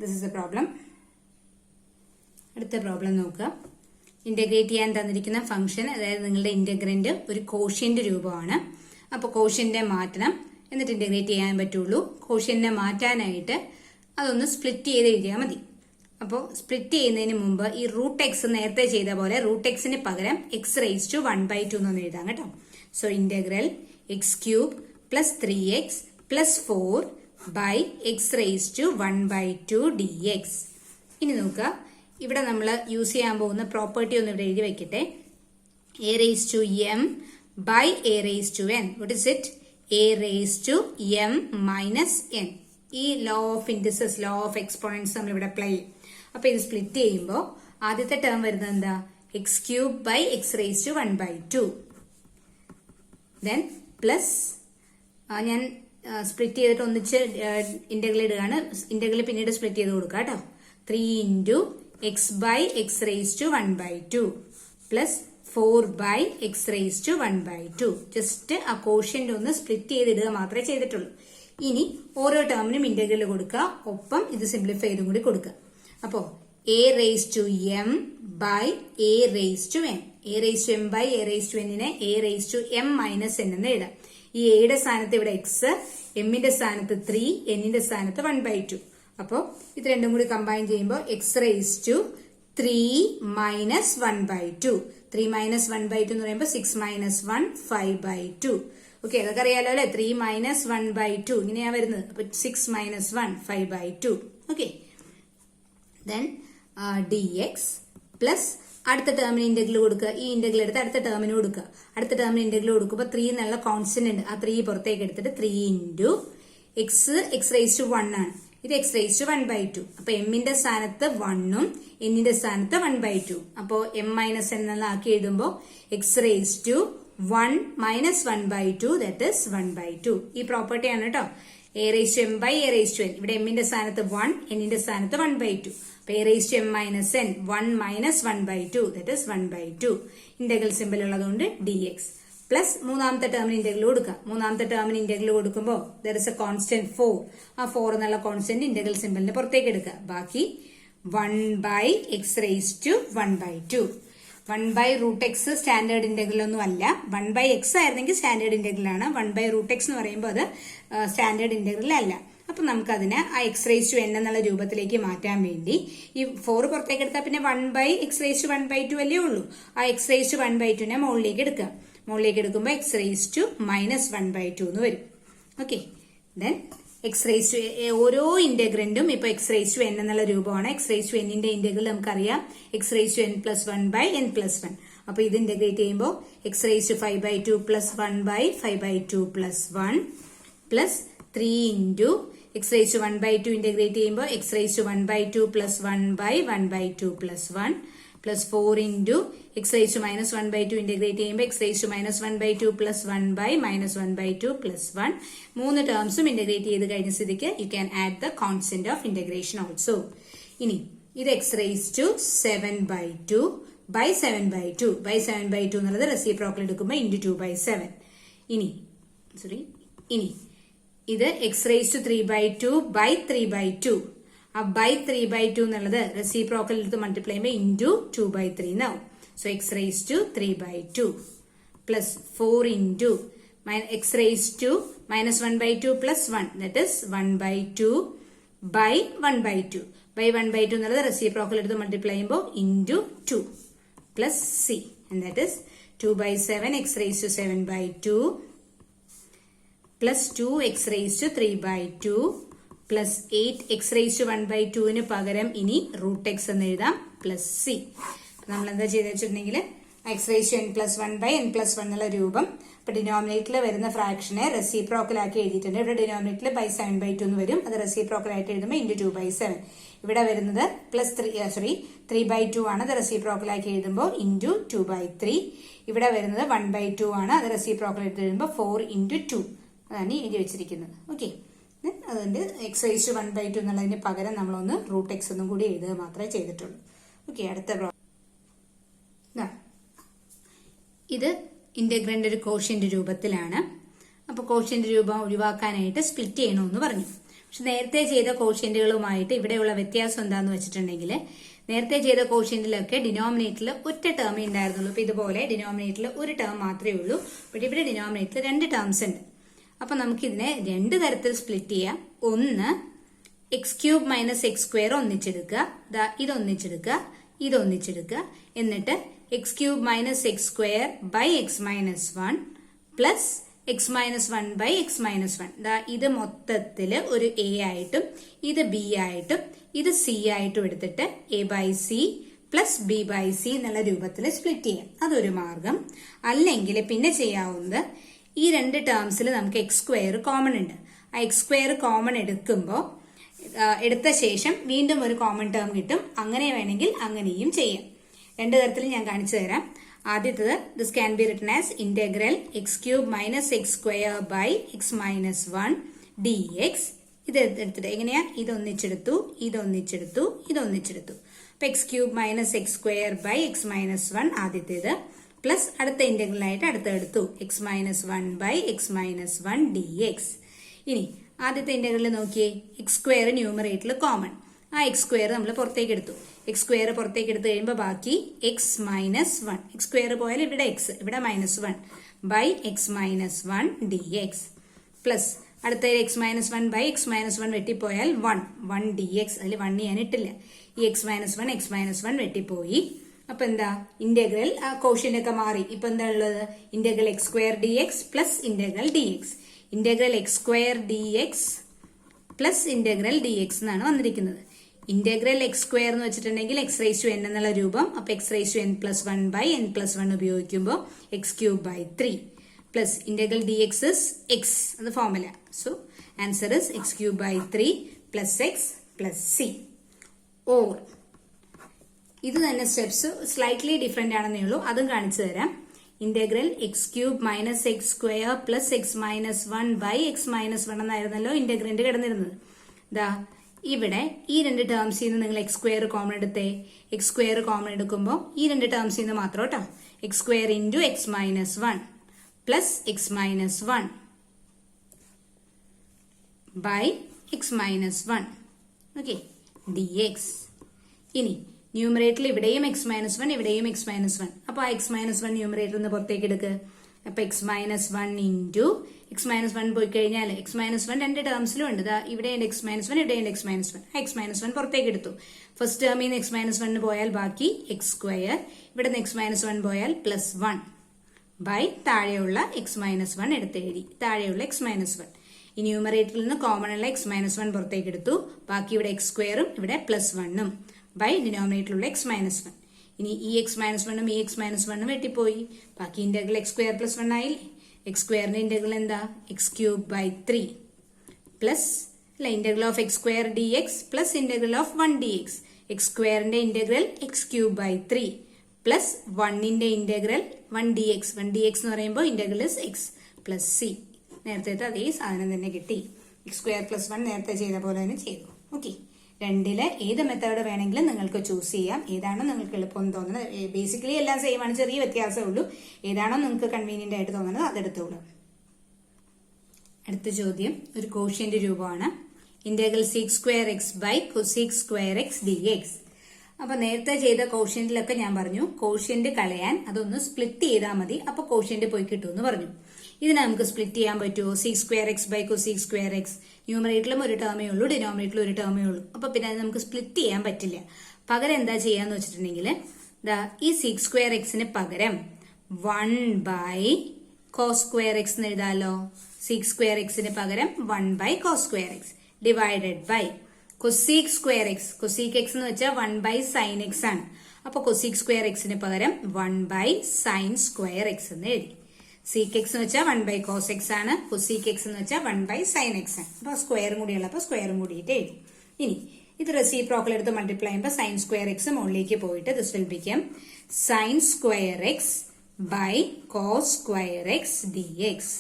this is a problem. അടുത്ത പ്രോബ്ലം നോക്കുക. ഇന്റഗ്രേറ്റ് ചെയ്യാൻ തന്നിരിക്കുന്ന ഫംഗ്ഷൻ, അതായത് നിങ്ങളുടെ ഇന്റഗ്രന്റ് ഒരു കോഷ്യന്റ് രൂപമാണ്. അപ്പോൾ കോഷ്യന്റിനെ മാറ്റണം, എന്നിട്ട് ഇന്റഗ്രേറ്റ് ചെയ്യാൻ പറ്റുള്ളൂ. കോഷ്യന്റിനെ മാറ്റാനായിട്ട് അതൊന്ന് സ്പ്ലിറ്റ് ചെയ്ത് എഴുതിയാൽ മതി. അപ്പോൾ സ്പ്ലിറ്റ് ചെയ്യുന്നതിന് മുമ്പ് ഈ റൂട്ട് എക്സ് നേരത്തെ ചെയ്ത പോലെ റൂട്ട് എക്സിന് പകരം എക്സ് റേസ് ടു 1/2 എന്നൊന്ന് എഴുതാം കേട്ടോ. So integral x cube plus 3x plus 4 by x raise to 1/2 dx. ഇനി നോക്കുക, ഇവിടെ നമ്മൾ യൂസ് ചെയ്യാൻ പോകുന്ന പ്രോപ്പർട്ടി ഒന്ന് ഇവിടെ എഴുതി വെക്കട്ടെ. A raise to m by a raise to n. What is it? A raise to m minus n. ഈ law of indices, law of exponents നമ്മൾ ഇവിടെ അപ്ലൈ ചെയ്യും. അപ്പൊ ഇത് സ്പ്ലിറ്റ് ചെയ്യുമ്പോൾ ആദ്യത്തെ ടേം വരുന്നത് എന്താ? X cube by x raise to 1/2. Then plus ഞാൻ സ്പ്ലിറ്റ് ചെയ്തിട്ട് ഒന്നിച്ച് ഇന്റഗ്രൽ ഇടുകയാണ്. ഇന്റഗ്രൽ പിന്നീട് സ്പ്ലിറ്റ് ചെയ്ത് കൊടുക്കുക കേട്ടോ. 3 × x by x raise to 1/2 plus 4 by x raise to 1/2. Just ആ കോഷ്യന്റ് ഒന്ന് സ്പ്ലിറ്റ് ചെയ്തിടുക മാത്രമേ ചെയ്തിട്ടുള്ളൂ. ഇനി ഓരോ ടേമിനും ഇന്റഗ്രൽ കൊടുക്കുക, ഒപ്പം ഇത് സിംപ്ലിഫൈ ചെയ്തും കൂടി കൊടുക്കുക. അപ്പോ a raise to m by a raise to n. A raise to m by a raise to എന്നിനെ a raise to m minus n എന്ന് എഴുതാം. ഈ എയുടെ സ്ഥാനത്ത് ഇവിടെ എക്സ്, എമ്മിന്റെ സ്ഥാനത്ത് 3, എന്നിന്റെ സ്ഥാനത്ത് 1/2. അപ്പോ ഇത് രണ്ടും കൂടി കമ്പൈൻ ചെയ്യുമ്പോൾ x raise to 3 minus 1/2. 3 minus 1/2 എന്ന് പറയുമ്പോൾ 6 മൈനസ് 1 5/2. ഓക്കെ, അതൊക്കെ അറിയാലോ അല്ലെ. 3 മൈനസ് 1/2 ഇങ്ങനെയാ വരുന്നത്. അപ്പൊ 6 minus 1 5/2. Okay, then dx plus അടുത്ത ടേമിന് ഇന്റഗ്രൽ കൊടുക്കുക. ഈ ഇന്റഗ്രൽ എടുത്ത് അടുത്ത ടേമിന് കൊടുക്കുക. അടുത്ത ടേമിന് ഇന്റഗ്രൽ കൊടുക്കുമ്പോൾ 3 എന്നുള്ള കോൺസ്റ്റന്റ് ഉണ്ട്. ആ 3 പുറത്തേക്ക് എടുത്തിട്ട് 3 × എക്സ് റേസ് ടു 1 ആണ്. ഇത് എക്സ് റേസ് ടു 1/2. അപ്പൊ എമ്മിന്റെ സ്ഥാനത്ത് 1ഉം എന്നിന്റെ സ്ഥാനത്ത് 1/2. അപ്പോ എം മൈനസ് എന്നുള്ള ആക്കി എഴുതുമ്പോൾ x raise to 1 minus 1/2 that is 1/2. ഈ പ്രോപ്പർട്ടി ആണ് കേട്ടോ. A raise to m by a raise to n. ഇവിടെ എമ്മിന്റെ സ്ഥാനത്ത് 1, എന്നിന്റെ സ്ഥാനത്ത് 1/2. അപ്പൊ a raise to m minus n 1 minus 1/2 that is 1/2. Integral simple ഉള്ളതുകൊണ്ട് dx പ്ലസ് മൂന്നാമത്തെ ടേമിന് ഇന്റഗ്രൽ കൊടുക്കുക. മൂന്നാമത്തെ ടേമിന് ഇന്റഗ്രൽ കൊടുക്കുമ്പോൾ ദർ ഇസ് എ കോൺസ്റ്റന്റ് 4. ആ 4 എന്നുള്ള കോൺസ്റ്റന്റ് ഇന്റഗ്രൽ സിമ്പിളിന് പുറത്തേക്ക് എടുക്കുക. ബാക്കി 1 by x raise to 1/2. 1 by root x standard integral ഒന്നും അല്ല. 1 ബൈ എക്സ് ആയിരുന്നെങ്കിൽ സ്റ്റാൻഡേർഡ് ഇന്റഗ്രൽ ആണ്. 1 ബൈ റൂട്ട് എക്സ് എന്ന് പറയുമ്പോൾ അത് സ്റ്റാൻഡേർഡ് ഇന്റഗ്രൽ അല്ല. അപ്പൊ നമുക്ക് അതിനെ ആ എക്സ് റേസ് ടു എൻ എന്നുള്ള രൂപത്തിലേക്ക് മാറ്റാൻ വേണ്ടി ഈ 4 പുറത്തേക്ക് എടുത്താൽ പിന്നെ 1 ബൈ എക്സ് റേസ് ടു 1/2 അല്ലേ ഉള്ളൂ. ആ എക്സ് റേസ് ടു 1/2 മുകളിലേക്ക് എടുക്കുക. മുകളിലേക്ക് എടുക്കുമ്പോൾ എക്സ് റേസ് ടു മൈനസ് 1/2 എന്ന് വരും. Okay, then x raise to ഓരോ ഇന്റഗ്രന്റും ഇപ്പൊ എക്സ് റേസ് ടു എൻ എന്നുള്ള രൂപമാണ്. എക്സ് റേസ് ടു എന്നിന്റെ ഇന്റഗ്രൽ നമുക്കറിയാം x raise to n plus 1 by n plus 1. അപ്പൊ ഇത് ഇന്റഗ്രേറ്റ് ചെയ്യുമ്പോൾ x raise to 5/2 plus 1 by 5/2 plus 1 plus 3 × x raise to 1/2 integrate ചെയ്യുമ്പോൾ x raise to 1/2 plus 1 by 1/2 plus 1 plus 4 × x raise to minus 1/2 integrate ചെയ്യുമ്പോൾ x raise to minus 1/2 plus 1 by minus 1/2 plus 1. 3 ടേംസും integrate ചെയ്ത് കഴിഞ്ഞ സ്ഥിതിക്ക് you can add the constant of integration also. ഇനി ഇത് x raise to 7/2 by 7/2 by 7/2 എന്നുള്ളത് reciprocal എടുക്കുമ്പോൾ into 2/7. ഇനി ഇത് എക്സ് റേസ് ടു 3/2 ബൈ 3/2. ആ ബൈ 3/2 എന്നുള്ളത് റെസിപ്രോക്കൽ എടുത്ത് മൾട്ടിപ്ലൈ ചെയ്യുമ്പോൾ ഇൻറ്റു 2/3 എന്നാവും. So x raise to 3/2 plus 4 × x raise to minus 1/2 plus 1 that is 1/2 by 1/2. By 1/2 എന്നുള്ളത് റെസിപ്രോക്കൽ എടുത്ത് മൾട്ടിപ്ലൈ ചെയ്യുമ്പോൾ into 2 plus c, and that is 2/7 x raised to 7/2 പ്ലസ് 2x raised to 3/2 പ്ലസ് 8x raised to 1/2 പകരം ഇനി √x എന്ന് എഴുതാം plus C. നമ്മൾ എന്താ ചെയ്തെന്ന് വെച്ചിട്ടുണ്ടെങ്കിൽ x raised to n plus 1/n+1 എന്നുള്ള രൂപം ഇപ്പൊ ഡിനോമിനേറ്ററിൽ വരുന്ന ഫ്രാക്ഷനെ റെസിപ്രോക്കൽ ആക്കി എഴുതിയിട്ടുണ്ട്. ഇവിടെ ഡിനോമിനേറ്ററിൽ ബൈ 7/2 എന്ന് വരും. അത് റെസിപ്രോക്കൽ ആയിട്ട് എഴുതുമ്പോൾ ഇൻറ്റു 2/7. ഇവിടെ വരുന്നത് പ്ലസ് 3/2 ആണ്. അത് റെസിപ്രോക്കൽ ആക്കി എഴുതുമ്പോൾ ഇൻറ്റു 2/3. ഇവിടെ വരുന്നത് 1/2 ആണ്. അത് റെസിപ്രോക്കൽ ആയിട്ട് എഴുതുമ്പോൾ 4 × 2 അതാണ് എഴുതി വെച്ചിരിക്കുന്നത്. ഓക്കെ, അതുകൊണ്ട് x raised to 1/2 എന്നുള്ളതിന് പകരം നമ്മളൊന്ന് √x എന്നും കൂടി എഴുതുക മാത്രമേ ചെയ്തിട്ടുള്ളൂ. ഓക്കെ, അടുത്ത ഇത് ഇന്റഗ്രന്റെ ഒരു കോഷ്യന്റ് രൂപത്തിലാണ്. അപ്പൊ കോഷ്യന്റ് രൂപം ഒഴിവാക്കാനായിട്ട് സ്പ്ലിറ്റ് ചെയ്യണമെന്ന് പറഞ്ഞു. പക്ഷെ നേരത്തെ ചെയ്ത കോഷ്യന്റുകളുമായിട്ട് ഇവിടെയുള്ള വ്യത്യാസം എന്താന്ന് വെച്ചിട്ടുണ്ടെങ്കിൽ, നേരത്തെ ചെയ്ത കോഷ്യന്റിലൊക്കെ ഡിനോമിനേറ്ററിൽ ഒറ്റ ടേമേ ഉണ്ടായിരുന്നുള്ളൂ. ഇപ്പൊ ഇതുപോലെ ഡിനോമിനേറ്ററിൽ ഒരു ടേം മാത്രമേ ഉള്ളൂ. ബട്ട് ഇവിടെ ഡിനോമിനേറ്ററിൽ 2 ടേംസ് ഉണ്ട്. അപ്പൊ നമുക്കിതിനെ 2 തരത്തിൽ സ്പ്ലിറ്റ് ചെയ്യാം. ഒന്ന് x³ - x² ഒന്നിച്ചെടുക്കുക, ഇതൊന്നിച്ചെടുക്കുക, ഇതൊന്നിച്ചെടുക്കുക, എന്നിട്ട് x³ - x² by x - 1 plus x - 1 by x - 1. ഇത് മൊത്തത്തില് ഒരു a ആയിട്ടും ഇത് b ആയിട്ടും ഇത് c ആയിട്ടും എടുത്തിട്ട് a/c പ്ലസ് b/c എന്നുള്ള രൂപത്തിൽ സ്പ്ലിറ്റ് ചെയ്യാം. അതൊരു മാർഗം. അല്ലെങ്കിൽ പിന്നെ ചെയ്യാവുന്നത്, ഈ 2 ടേംസിൽ നമുക്ക് x² കോമൺ ഉണ്ട്. ആ x² കോമൺ എടുത്ത ശേഷം വീണ്ടും ഒരു കോമൺ ടേം കിട്ടും. അങ്ങനെ വേണമെങ്കിൽ അങ്ങനെയും ചെയ്യാം. 2 തരത്തിൽ ഞാൻ കാണിച്ചു തരാം. ആദ്യത്തത് this can be written as integral x³ - x² by x - 1 dx. ഇത് എടുത്തിട്ട് എങ്ങനെയാ, ഇതൊന്നിച്ചെടുത്തു, ഇതൊന്നിച്ചെടുത്തു, ഇതൊന്നിച്ചെടുത്തു. അപ്പൊ x³ - x² by x - 1 ആദ്യത്തേത്, പ്ലസ് അടുത്ത ഇന്റഗ്രൽ ആയിട്ട് അടുത്തെടുത്തു x - 1 by x - 1 dx. ഇനി ആദ്യത്തെ ഇന്റഗ്രൽ നോക്കിയേ, x² ന്യൂമറേറ്ററിൽ കോമൺ. ആ x² നമ്മൾ പുറത്തേക്ക് എടുത്തു. x² പുറത്തേക്ക് എടുത്തു കഴിയുമ്പോൾ ബാക്കി x - 1. x² പോയാൽ ഇവിടെ x, ഇവിടെ -1 by x - 1 dx. പ്ലസ് അടുത്ത x - 1 by x - 1 വെട്ടിപ്പോയാൽ 1 dx. അതിൽ 1 ഞാൻ ഇട്ടില്ല. ഈ x - 1 x - 1 വെട്ടിപ്പോയി. അപ്പൊ എന്താ, ഇന്റഗ്രൽ കോഷ്യന്റ് ഒക്കെ മാറി. ഇപ്പൊ എന്താ ഉള്ളത്, integral x² dx plus integral dx. Integral x² dx plus integral dx എന്നാണ് വന്നിരിക്കുന്നത്. ഇന്റഗ്രൽ x² എന്ന് വെച്ചിട്ടുണ്ടെങ്കിൽ x raised to n എന്നുള്ള രൂപം. അപ്പൊ x raised to n+1 by n+1 ഉപയോഗിക്കുമ്പോൾ x³ 3 plus integral dx is x, അത് formula. So answer is x³ 3 + x + c. Or ഇത് തന്നെ സ്റ്റെപ്സ് സ്ലൈറ്റ്ലി ഡിഫറെന്റ് ആണെന്നേ ഉള്ളൂ, അതും കാണിച്ചു തരാം. Integral x³ - x² plus x - 1 by x - 1 എന്നായിരുന്നല്ലോ ഇന്റഗ്രന്റ് കിടന്നിരുന്നത്. ഇവിടെ ഈ 2 ടേംസിൽ നിന്ന് നിങ്ങൾ x² കോമൺ എടുത്തേ. x² കോമൺ എടുക്കുമ്പോൾ ഈ 2 ടേംസിൽ നിന്ന് മാത്രം കേട്ടോ, x² × x - 1 plus x - 1 by x - 1 okay dx. ഇനി ന്യൂമറേറ്ററിൽ ഇവിടെയും x - 1 ഇവിടെയും x - 1. അപ്പൊ ആ x - 1 ന്യൂമറേറ്ററിൽ നിന്ന് പുറത്തേക്ക് എടുക്കുക. അപ്പൊ x - 1 × x - 1 പോയി കഴിഞ്ഞാൽ x - 1 2 ടേംസിലും ഉണ്ട്. ഇവിടെ x - 1 ഇവിടെയുണ്ട് x - 1. ആ x - 1 പുറത്തേക്ക് എടുത്തു. ഫസ്റ്റ് ടേമിൽ നിന്ന് x - 1 പോയാൽ ബാക്കി x². ഇവിടെ നിന്ന് x - 1 പോയാൽ +1 ബൈ താഴെയുള്ള x - 1 എടുത്തെഴുതി. താഴെയുള്ള x - 1 ഈ ന്യൂമറേറ്ററിൽ നിന്ന് കോമൺ ഉള്ള x - 1 പുറത്തേക്ക് എടുത്തു. ബാക്കി ഇവിടെ x² ഇവിടെ +1 ബൈ ഡിനോമിനേറ്ററിലുള്ള x - 1. ഇനി ഈ x - 1 ഈ x - 1 വെട്ടിപ്പോയി. ബാക്കി ഇന്റഗ്രൽ x² +1 ആയില്ലേ. x² ഇന്റഗ്രൽ എന്താ, x³ 3 plus integral of x² dx plus integral of 1 dx. x² integral x³ 3 plus 1 integral 1 dx. 1 dx എന്ന് പറയുമ്പോൾ integral is x plus c. നേരത്തെ അതേ സാധനം തന്നെ കിട്ടി. x² +1 നേരത്തെ ചെയ്ത പോലെ തന്നെ ചെയ്തു. ഓക്കെ, 2ല് ഏത് മെത്തേഡ് വേണമെങ്കിലും നിങ്ങൾക്ക് ചൂസ് ചെയ്യാം. ഏതാണോ നിങ്ങൾക്ക് എളുപ്പം തോന്നുന്നത്. ബേസിക്കലി എല്ലാം സെയിം ആണ്, ചെറിയ വ്യത്യാസമേ ഉള്ളൂ. ഏതാണോ നിങ്ങൾക്ക് കൺവീനിയന്റ് ആയിട്ട് തോന്നുന്നത് അതെടുത്തോളൂ. അടുത്ത ചോദ്യം ഒരു കോഷ്യന്റ് രൂപമാണ്. Integral sec²x by cosec²x dx. അപ്പൊ നേരത്തെ ചെയ്ത കോഷ്യന്റിലൊക്കെ ഞാൻ പറഞ്ഞു കോഷ്യന്റ് കളയാൻ അതൊന്ന് സ്പ്ലിറ്റ് ചെയ്താൽ മതി, അപ്പൊ കോഷ്യന്റ് പോയി കിട്ടുമെന്ന് പറഞ്ഞു. ഇതിനെ നമുക്ക് സ്പ്ലിറ്റ് ചെയ്യാൻ പറ്റുമോ? Sec square x by cosec square x. ന്യൂമറേറ്ററിലും ഒരു ടേമേ ഉള്ളൂ, ഡിനോമിനേറ്ററിലും ഒരു ടേമേ ഉള്ളൂ. അപ്പൊ പിന്നെ അത് നമുക്ക് സ്പ്ലിറ്റ് ചെയ്യാൻ പറ്റില്ല. പകരം എന്താ ചെയ്യാന്ന് വെച്ചിട്ടുണ്ടെങ്കിൽ ഈ സീക് സ്ക്വയർ എക്സിന് പകരം 1 ബൈ കോസ് സ്ക്വയർ എക്സ് എന്ന് എഴുതാലോ. സീക് സ്ക്വയർ എക്സിന് പകരം 1 by cos square x divided by cosec square x. Cosec x എന്ന് വെച്ചാൽ 1 ബൈ സൈൻ എക്സ് ആണ്. അപ്പൊ കൊസീക് സ്ക്വയർ എക്സിന് പകരം 1 ബൈ സൈൻ സ്ക്വയർ എക്സ് എന്ന് എഴുതി. സീക് എക്സ് എന്ന് വെച്ചാൽ 1 ബൈ കോസ് എക്സ് ആണ്. കൊസീക് എക്സ് എന്ന് വെച്ചാൽ 1 ബൈ സൈൻ എക്സ് ആണ്. അപ്പൊ സ്ക്വയറും കൂടി ഉള്ളപ്പോൾ സ്ക്വയറും കൂടിയിട്ട് എഴുതി. ഇനി ഇത് റെസിപ്രോക്കൽ എടുത്ത് മൾട്ടിപ്ലൈ ചെയ്യുമ്പോൾ സൈൻ സ്ക്വയർ എക്സ് മുകളിലേക്ക് പോയിട്ട് this will become sine square x by cos square x D x.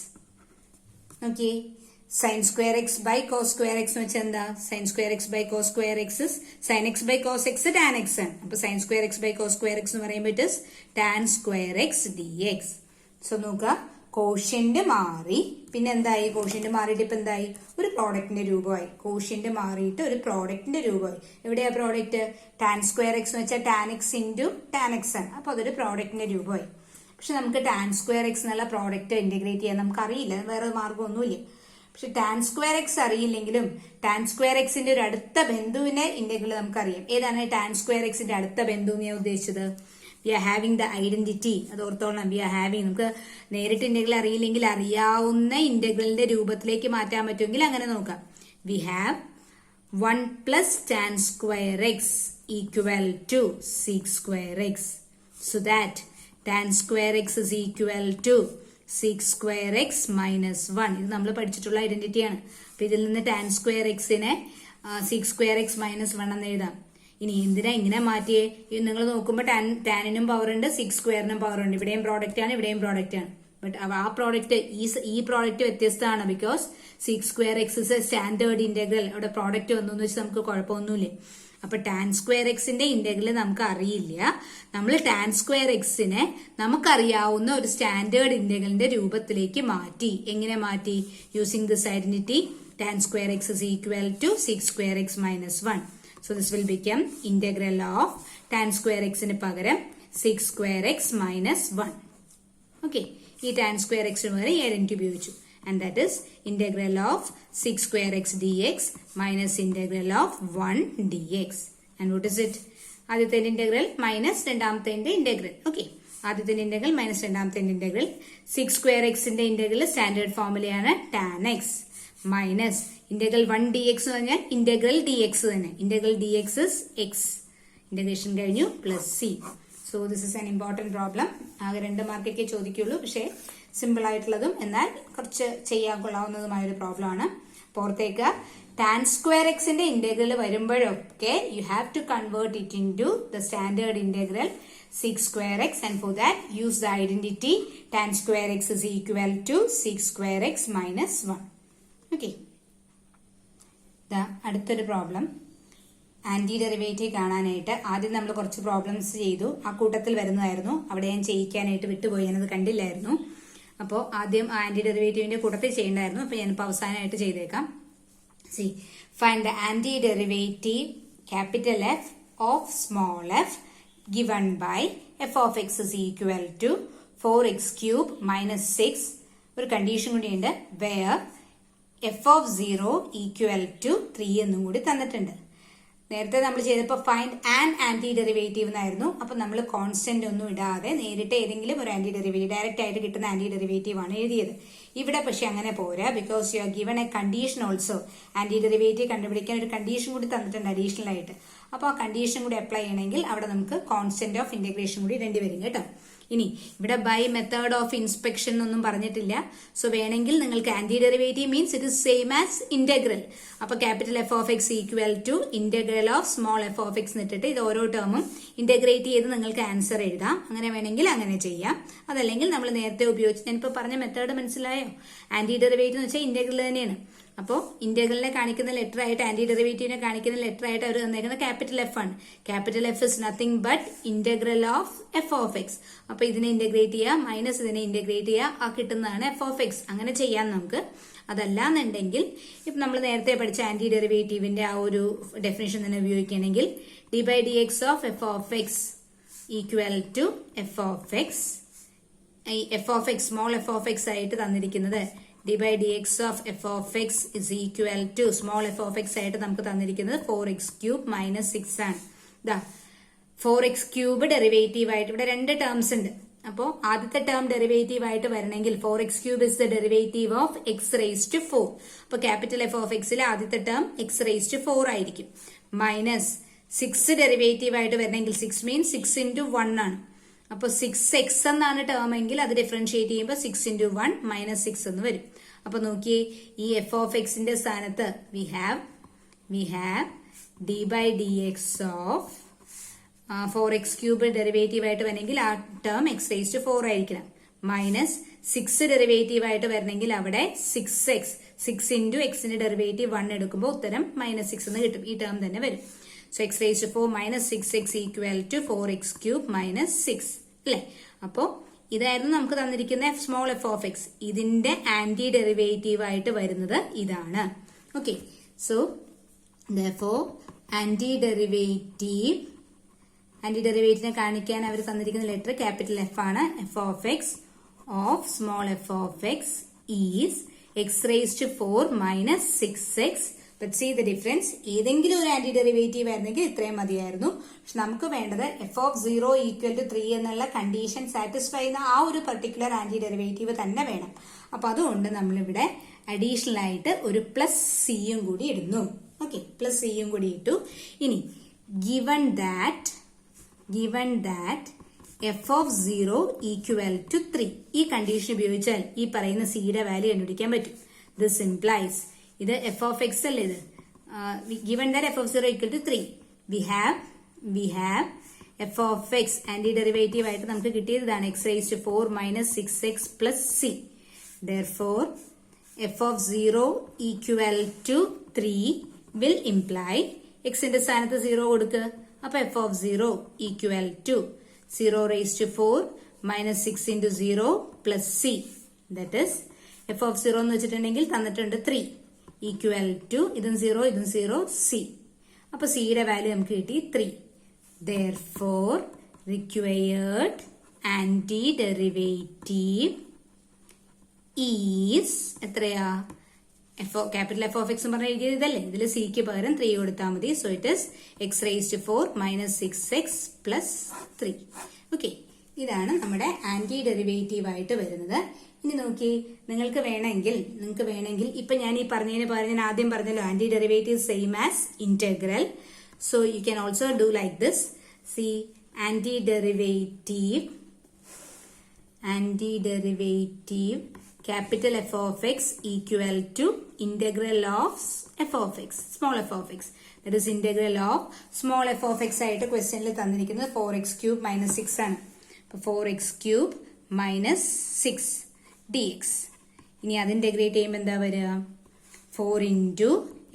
Okay, sine square x by cos square x എന്ന് വെച്ചാൽ എന്താ? Sine square x by cos square x sine x by cos x tan x ആണ്. അപ്പൊ sine square x by cos square x എന്ന് പറയുമ്പോൾ it is tan square x D x. So നോക്കുക, quotient മാറി, പിന്നെ എന്തായി? കോഷ്യന്റ് മാറിയിട്ട് ഇപ്പൊ എന്തായി? ഒരു പ്രോഡക്റ്റിന്റെ രൂപമായി. കോഷ്യന്റ് മാറിയിട്ട് ഒരു പ്രോഡക്റ്റിന്റെ രൂപമായി. എവിടെയാ പ്രോഡക്റ്റ്? ടാൻ സ്ക്വയർ എക്സ് എന്ന് വെച്ചാൽ tan X into tan x ആണ്. അപ്പൊ അതൊരു പ്രോഡക്റ്റിന്റെ രൂപമായി. പക്ഷെ നമുക്ക് ടാൻ സ്ക്വയർ എക്സ് എന്നുള്ള പ്രോഡക്റ്റ് ഇന്റഗ്രേറ്റ് ചെയ്യാൻ നമുക്ക് അറിയില്ല, വേറെ മാർഗമൊന്നുമില്ല. പക്ഷെ ടാൻ സ്ക്വയർ എക്സ് അറിയില്ലെങ്കിലും ടാൻ സ്ക്വയർ എക്സിന്റെ ഒരു അടുത്ത ബന്ധുവിന്റെ ഇന്റഗ്രൽ നമുക്കറിയാം. ഏതാണ് ടാൻ സ്ക്വയർ എക്സിന്റെ അടുത്ത ബന്ധു എന്ന് ഞാൻ ഉദ്ദേശിച്ചത്? We are having the identity. അത് ഓർത്തോളാം, വി ആർ ഹാവിംഗ്. നമുക്ക് നേരിട്ട് ഇന്റഗ്രൽ അറിയില്ലെങ്കിൽ അറിയാവുന്ന ഇന്റഗ്രലിന്റെ രൂപത്തിലേക്ക് മാറ്റാൻ പറ്റുമെങ്കിൽ അങ്ങനെ നോക്കാം. We have 1 plus tan square x equal to sec square x. So that tan square x is equal to sec square x minus 1. ഇത് നമ്മൾ പഠിച്ചിട്ടുള്ള ഐഡന്റിറ്റിയാണ്. അപ്പൊ ഇതിൽ നിന്ന് ടാൻ സ്ക്വയർ എക്സിനെ സീക് സ്ക്വയർ എക്സ് മൈനസ് 1 എന്ന് എഴുതാം. ഇനി എന്തിനാ ഇങ്ങനെ മാറ്റിയേ? നിങ്ങൾ നോക്കുമ്പോൾ ടാനിനും പവർ ഉണ്ട്, സീക് സ്ക്വയറിനും പവർ ഉണ്ട്. ഇവിടെയും പ്രോഡക്റ്റ് ആണ്, ഇവിടെയും പ്രോഡക്റ്റ് ആണ്. ബട്ട് ആ പ്രോഡക്റ്റ് ഈ പ്രോഡക്റ്റ് വ്യത്യസ്തമാണ്. Because seek square x is a standard integral. അവിടെ പ്രോഡക്റ്റ് വന്നു എന്ന് വെച്ചാൽ നമുക്ക് കുഴപ്പമൊന്നുമില്ല. അപ്പൊ ടാൻ സ്ക്വയർ എക്സിന്റെ ഇന്റഗ്രൽ നമുക്ക് അറിയില്ല. നമ്മൾ ടാൻ സ്ക്വയർ എക്സിനെ നമുക്കറിയാവുന്ന ഒരു സ്റ്റാൻഡേർഡ് ഇന്റഗ്രലിന്റെ രൂപത്തിലേക്ക് മാറ്റി. എങ്ങനെ മാറ്റി? Using this identity tan square x is equal to sec square x minus 1. So this will become integral of tan square x ന് പകരം sec square x minus 1. Okay, ഈ tan square x ന് പകരം ഐഡന്റിറ്റി ഉപയോഗിച്ചു. And that is integral of sec square x dx minus integral of 1 dx. And what is it? ആദ്യത്തെ integral minus രണ്ടാമത്തെ integral. Okay, ആദ്യത്തെ integral minus രണ്ടാമത്തെ integral. sec square x ന്റെ integral standard ഫോർമുലയാണ് tan x minus integral 1 dx എന്ന് പറഞ്ഞാൽ integral dx തന്നെ. Integral dx is x. Integration കഴിഞ്ഞു plus c. So this is an important problem. ആകെ 2 മാർക്കൊക്കെ ചോദിക്കുള്ളൂ, പക്ഷേ സിമ്പിൾ ആയിട്ടുള്ളതും എന്നാൽ കുറച്ച് ചെയ്യാൻ കൊള്ളാവുന്നതുമായ ഒരു പ്രോബ്ലം ആണ്. പുറത്തേക്ക് ടാൻ സ്ക്വയർ എക്സിന്റെ ഇന്റഗ്രൽ വരുമ്പോഴൊക്കെ you have to convert it into the standard integral sec square x, and for that use the identity tan square x is equal to sec square x minus 1. Okay. അടുത്തൊരു problem anti derivative കാണാനായിട്ട് ആദ്യം നമ്മൾ കുറച്ച് problems ചെയ്തു. ആ കൂട്ടത്തിൽ വരുന്നതായിരുന്നു. അവിടെ ഞാൻ ചെയ്യിക്കാനായിട്ട് വിട്ടുപോയി, ഞാനത് കണ്ടില്ലായിരുന്നു. അപ്പോൾ ആദ്യം ആന്റി ഡെറിവേറ്റീവിന്റെ കൂട്ടത്തിൽ ചെയ്യേണ്ടായിരുന്നു. അപ്പോൾ ഞാനിപ്പോൾ അവസാനമായിട്ട് ചെയ്തേക്കാം. C find the anti derivative capital F of small f given by f of x is equal to 4x cube minus 6. ഒരു കണ്ടീഷൻ കൂടിയുണ്ട്, where f of 0 equal to 3 എന്നും കൂടി തന്നിട്ടുണ്ട്. നേരത്തെ നമ്മൾ ചെയ്തപ്പോൾ ഫൈൻഡ് ആൻ ആന്റി ഡെറിവേറ്റീവ് എന്നായിരുന്നു. അപ്പൊ നമ്മൾ കോൺസ്റ്റന്റ് ഒന്നും ഇടാതെ നേരിട്ട് ഏതെങ്കിലും ഒരു ആന്റി ഡെറിവേറ്റീവ് ഡയറക്റ്റ് ആയിട്ട് കിട്ടുന്ന ആന്റി ഡെറിവേറ്റീവ് ആണ് എഴുതിയത്. ഇവിടെ പക്ഷെ അങ്ങനെ പോരാ, because you are given a condition also. Antiderivative കണ്ടുപിടിക്കാൻ ഒരു കണ്ടീഷൻ കൂടി തന്നിട്ടുണ്ട് അഡീഷണൽ ആയിട്ട്. അപ്പോൾ ആ കണ്ടീഷൻ കൂടി അപ്ലൈ ചെയ്യണമെങ്കിൽ അവിടെ നമുക്ക് കോൺസ്റ്റന്റ് ഓഫ് ഇന്റഗ്രേഷൻ കൂടി ഇടേണ്ടി വരും കേട്ടോ. ഇനി ഇവിടെ ബൈ മെത്തേഡ് ഓഫ് ഇൻസ്പെക്ഷൻ ഒന്നും പറഞ്ഞിട്ടില്ല. സോ വേണമെങ്കിൽ നിങ്ങൾക്ക് anti derivative means it is same as integral. അപ്പൊ capital F of x equal to integral of small f of x എന്നിട്ടിട്ട് ഇത് ഓരോ ടേമും ഇന്റഗ്രേറ്റ് ചെയ്ത് നിങ്ങൾക്ക് ആൻസർ എഴുതാം. അങ്ങനെ വേണമെങ്കിൽ അങ്ങനെ ചെയ്യാം. അതല്ലെങ്കിൽ നമ്മൾ നേരത്തെ ഉപയോഗിച്ച് ഞാനിപ്പോൾ പറഞ്ഞ മെത്തേഡ് മനസ്സിലായോ? ആന്റി ഡെറിവേറ്റീവ് എന്ന് വെച്ചാൽ ഇന്റഗ്രൽ തന്നെയാണ്. അപ്പോൾ ഇന്റഗ്രലിനെ കാണിക്കുന്ന ലെറ്റർ ആയിട്ട് ആന്റി ഡെറിവേറ്റീവിനെ കാണിക്കുന്ന ലെറ്റർ ആയിട്ട് അവർ തന്നേക്കുന്ന ക്യാപിറ്റൽ എഫ് ആണ്. Capital F is nothing but integral of f of X. അപ്പൊ ഇതിനെ ഇന്റഗ്രേറ്റ് ചെയ്യുക, മൈനസ് ഇതിനെ ഇന്റഗ്രേറ്റ് ചെയ്യുക, ആ കിട്ടുന്നതാണ് എഫ് ഓഫ് എക്സ്. അങ്ങനെ ചെയ്യാം നമുക്ക്. അതല്ലാന്നുണ്ടെങ്കിൽ ഇപ്പൊ നമ്മൾ നേരത്തെ പഠിച്ച ആന്റി ഡെറിവേറ്റീവിന്റെ ആ ഒരു ഡെഫിനേഷൻ തന്നെ ഉപയോഗിക്കുകയാണെങ്കിൽ d by D X of f of x equal to f of x ഈ f of x small f of x ആയിട്ട് തന്നിരിക്കുന്നത് d by D X of f of x is equal to small f of x ആയിട്ട് നമുക്ക് തന്നിരിക്കുന്നത് 4x³ minus 6 ആണ്. ഇതാ 4x³ derivative ആയിട്ട് ഇവിടെ രണ്ട് ടേംസ് ഉണ്ട്. അപ്പോൾ ആദ്യത്തെ ടേം ഡെറിവേറ്റീവ് ആയിട്ട് വരണമെങ്കിൽ 4x³ is the derivative of x raise to 4. അപ്പൊ ക്യാപിറ്റൽ എഫ് ഓഫ് എക്സിലെ ആദ്യത്തെ ടേം എക്സ് റേസ് ടു 4 ആയിരിക്കും. മൈനസ് 6 ഡെറിവേറ്റീവ് ആയിട്ട് വരണമെങ്കിൽ 6 മീൻസ് 6 into 1 ആണ്. അപ്പൊ 6x എന്നാണ് ടേം എങ്കിൽ അത് ഡിഫറൻഷിയേറ്റ് ചെയ്യുമ്പോൾ 6 into 1 മൈനസ് 6 എന്ന് വരും. അപ്പൊ നോക്കിയേ, ഈ എഫ് ഓഫ് എക്സിന്റെ സ്ഥാനത്ത് we have d by D X of 4x³ derivative ആയിട്ട് വരണമെങ്കിൽ ആ ടേം എക്സ് റേസ് ടു 4 ആയിരിക്കണം. മൈനസ് 6 ഡെറിവേറ്റീവ് ആയിട്ട് വരണമെങ്കിൽ അവിടെ 6x 6 into എക്സിന്റെ ഡെറിവേറ്റീവ് 1 എടുക്കുമ്പോൾ ഉത്തരം മൈനസ് 6 എന്ന് കിട്ടും. ഈ ടേം തന്നെ വരും. So x raised to 4 minus 6x equal to 4x³ minus 6 അല്ലേ? അപ്പോ ഇതായിരുന്നു നമുക്ക് തന്നിരിക്കുന്ന സ്മോൾ എഫ് ഓഫ് എക്സ്. ഇതിന്റെ ആന്റി ഡെറിവേറ്റീവ് ആയിട്ട് വരുന്നത് ഇതാണ്. ഓക്കെ, സോ therefore ആന്റി ഡെറിവേറ്റീവിനെ കാണിക്കാൻ അവർ തന്നിരിക്കുന്ന ലെറ്റർ ക്യാപിറ്റൽ എഫ് ആണ്. F of x of small f of x is x raised to 4 minus 6x. But see the difference. ഏതെങ്കിലും ഒരു ആന്റി ഡെറിവേറ്റീവ് ആയിരുന്നെങ്കിൽ ഇത്രയും മതിയായിരുന്നു. പക്ഷെ നമുക്ക് വേണ്ടത് എഫ് ഓഫ് 0 ഈക്വൽ ടു 3 എന്നുള്ള കണ്ടീഷൻ സാറ്റിസ്ഫൈ ചെയ്യുന്ന ആ ഒരു പർട്ടിക്കുലർ ആന്റി ഡെറിവേറ്റീവ് തന്നെ വേണം. അപ്പൊ അതുകൊണ്ട് നമ്മളിവിടെ അഡീഷണൽ ആയിട്ട് ഒരു പ്ലസ് സിയും കൂടി ഇടുന്നു. ഓക്കെ, പ്ലസ് സിയും കൂടി ഇട്ടു. ഇനി given that f of 0 equal to 3 ഈ കണ്ടീഷൻ ഉപയോഗിച്ചാൽ ഈ പറയുന്ന സിയുടെ വാല്യൂ കണ്ടുപിടിക്കാൻ പറ്റും. ദിസ് ഇംപ്ലൈസ് ഇത് എഫ് ഓഫ് എക്സ് അല്ലേ, ഇത് given that f of 0 equal to 3 we have f of x antiderivative ആയിട്ട് നമുക്ക് കിട്ടിയത് ഇതാണ് x raise to 4 minus 6x plus c. therefore f of 0 equal to 3 will imply എക്സിന്റെ സ്ഥാനത്ത് 0 കൊടുക്കുക. അപ്പൊ f of 0 equal to 0 raise to 4 minus 6 into 0 plus c. That is F of 0 എന്ന് വെച്ചിട്ടുണ്ടെങ്കിൽ തന്നിട്ടുണ്ട് 3 ഈക്വൽ ടു ഇതും 0 സി. അപ്പൊ സിയുടെ വാല്യൂ നമുക്ക് കിട്ടി 3. therefore required antiderivative is എത്രയാ, ക്യാപിറ്റൽ എഫ് ഓഫ് എക്സ് പറഞ്ഞ എഴുതിയത് ഇതല്ലേ, ഇതിൽ സിക്ക് പകരം 3 കൊടുത്താൽ മതി. So it is x raise to 4 minus 6x plus 3. Okay, ഇതാണ് നമ്മുടെ ആന്റി ഡെറിവേറ്റീവ് ആയിട്ട് വരുന്നത്. ഇനി നോക്കി, നിങ്ങൾക്ക് വേണമെങ്കിൽ ഇപ്പൊ ഞാൻ ഈ പറഞ്ഞതിന് പകരം ഞാൻ ആദ്യം പറഞ്ഞല്ലോ antiderivative same as integral. So you can also do like this. C antiderivative capital f of x equal to integral of f of x, small f of x. That is integral of small f of x ആയിട്ട് ക്വസ്റ്റ്യനിൽ തന്നിരിക്കുന്നത് 4x³ minus 6 ആണ്. അപ്പോൾ 4x³ minus 6 dx. ഇനി അത് integrate ചെയ്യുമ്പോൾ എന്താ വരിക, 4 into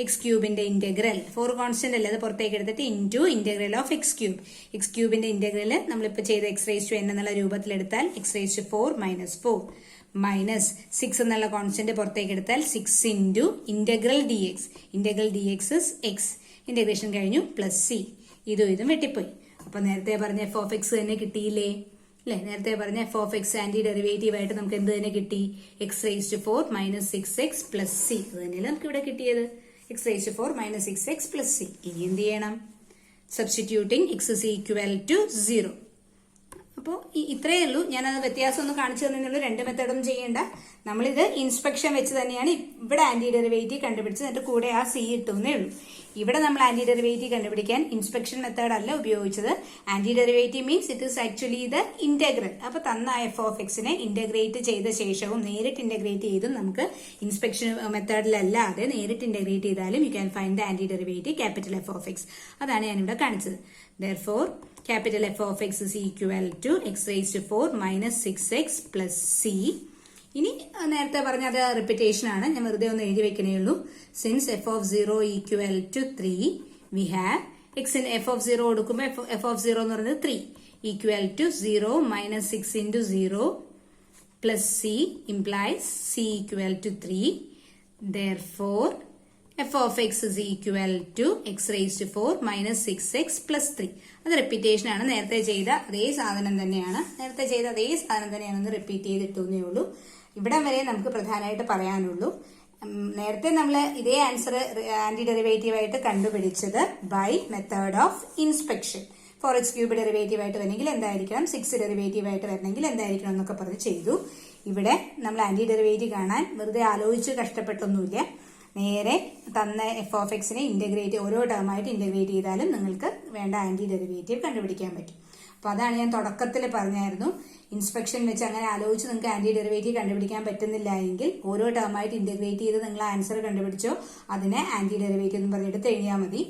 x³ ഇന്റഗ്രൽ, 4 കോൺസ്റ്റന്റ് അല്ലേ, അത് പുറത്തേക്ക് എടുത്തിട്ട് into integral of x³ integral നമ്മളിപ്പോൾ ചെയ്ത x raised to n എന്നുള്ള രൂപത്തിലെടുത്താൽ x raised to 4 minus 4 minus 6 എന്നുള്ള കോൺസ്റ്റന്റ് പുറത്തേക്ക് എടുത്താൽ 6 into integral dx is x. Integration കഴിഞ്ഞു പ്ലസ് സി. ഇതും വെട്ടിപ്പോയി. അപ്പൊ നേരത്തെ പറഞ്ഞ എഫ് ഓഫ് എക്സ് തന്നെ കിട്ടിയില്ലേ അല്ലെ, നേരത്തെ പറഞ്ഞ f of x antiderivative ആയിട്ട് നമുക്ക് എന്ത് തന്നെ കിട്ടി, x raise to 4 minus 6x plus c. അത് തന്നെയല്ലേ നമുക്ക് ഇവിടെ കിട്ടിയത്, x raise to 4 minus 6x plus C. ഇനി എന്ത് ചെയ്യണം, substituting x is equal to 0. അപ്പോൾ ഇത്രയേ ഉള്ളൂ. ഞാനത് വ്യത്യാസം ഒന്ന് കാണിച്ചു തന്നിട്ടുള്ളൂ. രണ്ട് മെത്തേഡൊന്നും ചെയ്യേണ്ട. നമ്മളിത് ഇൻസ്പെക്ഷൻ വെച്ച് തന്നെയാണ് ഇവിടെ ആന്റി ഡെറിവേറ്റീവ് കണ്ടുപിടിച്ചത്. എന്നിട്ട് കൂടെ ആ സി ഇട്ടുന്നേ ഉള്ളൂ. ഇവിടെ നമ്മൾ ആന്റി ഡെറിവേറ്റീവ് കണ്ടുപിടിക്കാൻ ഇൻസ്പെക്ഷൻ മെത്തേഡ് അല്ല ഉപയോഗിച്ചത്. Anti derivative means it is actually ഇത് ഇന്റഗ്രൽ. അപ്പൊ തന്ന എഫ് ഓഫ് എക്സിനെ ഇന്റഗ്രേറ്റ് ചെയ്ത ശേഷവും നേരിട്ട് ഇന്റഗ്രേറ്റ് ചെയ്തും നമുക്ക് ഇൻസ്പെക്ഷൻ മെത്തേഡിലല്ലാതെ നേരിട്ട് ഇന്റഗ്രേറ്റ് ചെയ്താലും you can find the anti derivative capital F of x. അതാണ് ഞാനിവിടെ കാണിച്ചത്. therefore capital F of x is equal to x raised to 4 minus 6x plus c. ഇനി നേരത്തെ പറഞ്ഞ അത് റിപ്പീറ്റേഷൻ ആണ്, ഞാൻ വെറുതെ ഒന്ന് എഴുതി വെക്കണേ ഉള്ളൂ. Since f of 0 equal to 3 we have എക്സിന് എഫ് ഓഫ് 0 കൊടുക്കുമ്പോൾ എഫ് ഓഫ് 0 എന്ന് പറയുന്നത് 3 equal to 0 minus 6 into 0 plus c implies c equal to 3. therefore f of x is equal to x raise to 4 minus 6x plus 3. അത് repetition ആണ്. നേരത്തെ ചെയ്ത അതേ സാധനം തന്നെയാണെന്ന് റിപ്പീറ്റ് ചെയ്തിട്ടേ ഉള്ളൂ. ഇവിടെ വരെ നമുക്ക് പ്രധാനമായിട്ട് പറയാനുള്ളൂ. നേരത്തെ നമ്മൾ ഇതേ ആൻസർ ആന്റി ഡെറിവേറ്റീവ് ആയിട്ട് കണ്ടുപിടിച്ചത് by method of inspection. 4x cube derivative ആയിട്ട് വരണമെങ്കിൽ എന്തായിരിക്കണം, 6 ഡെറിവേറ്റീവ് ആയിട്ട് വരണമെങ്കിൽ എന്തായിരിക്കണം എന്നൊക്കെ പറഞ്ഞ് ചെയ്തു. ഇവിടെ നമ്മൾ ആന്റി ഡെറിവേറ്റീവ് കാണാൻ വെറുതെ ആലോചിച്ച് കഷ്ടപ്പെട്ടൊന്നുമില്ല. നേരെ തന്ന എഫ് ഓഫ് എക്സിനെ ഇന്റഗ്രേറ്റ് ഓരോ ടേമായിട്ട് ഇന്റഗ്രേറ്റ് ചെയ്താലും നിങ്ങൾക്ക് വേണ്ട ആന്റി ഡെറിവേറ്റീവ് കണ്ടുപിടിക്കാൻ പറ്റും. അപ്പൊ അതാണ് ഞാൻ തുടക്കത്തിൽ പറഞ്ഞായിരുന്നു. ഇൻസ്പെക്ഷൻ വെച്ച് അങ്ങനെ ആലോചിച്ച് നിങ്ങൾക്ക് ആന്റി ഡെറിവേറ്റീവ് കണ്ടുപിടിക്കാൻ പറ്റുന്നില്ല എങ്കിൽ ഓരോ ടേമായിട്ട് ഇന്റഗ്രേറ്റ് ചെയ്ത് നിങ്ങൾ ആൻസർ കണ്ടുപിടിച്ചോ അതിനെ ആന്റി ഡെറിവേറ്റീവ് എന്ന് പറഞ്ഞെടുത്ത് എഴുതിയാൽ മതി.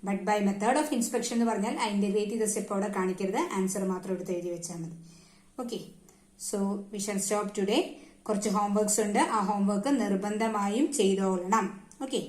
But by method of inspection എന്ന് പറഞ്ഞാൽ ആ ഇന്റഗ്രേറ്റ് ചെയ്ത സ്റ്റെപ്പ് അവിടെ കാണിക്കരുത്, ആൻസർ മാത്രം എടുത്ത് എഴുതി വെച്ചാൽ മതി. Okay, so we shall stop today. കുറച്ച് ഹോംവർക്ക്സ് ഉണ്ട്, ആ ഹോംവർക്ക് നിർബന്ധമായും ചെയ്തോളണം. ഓക്കെ.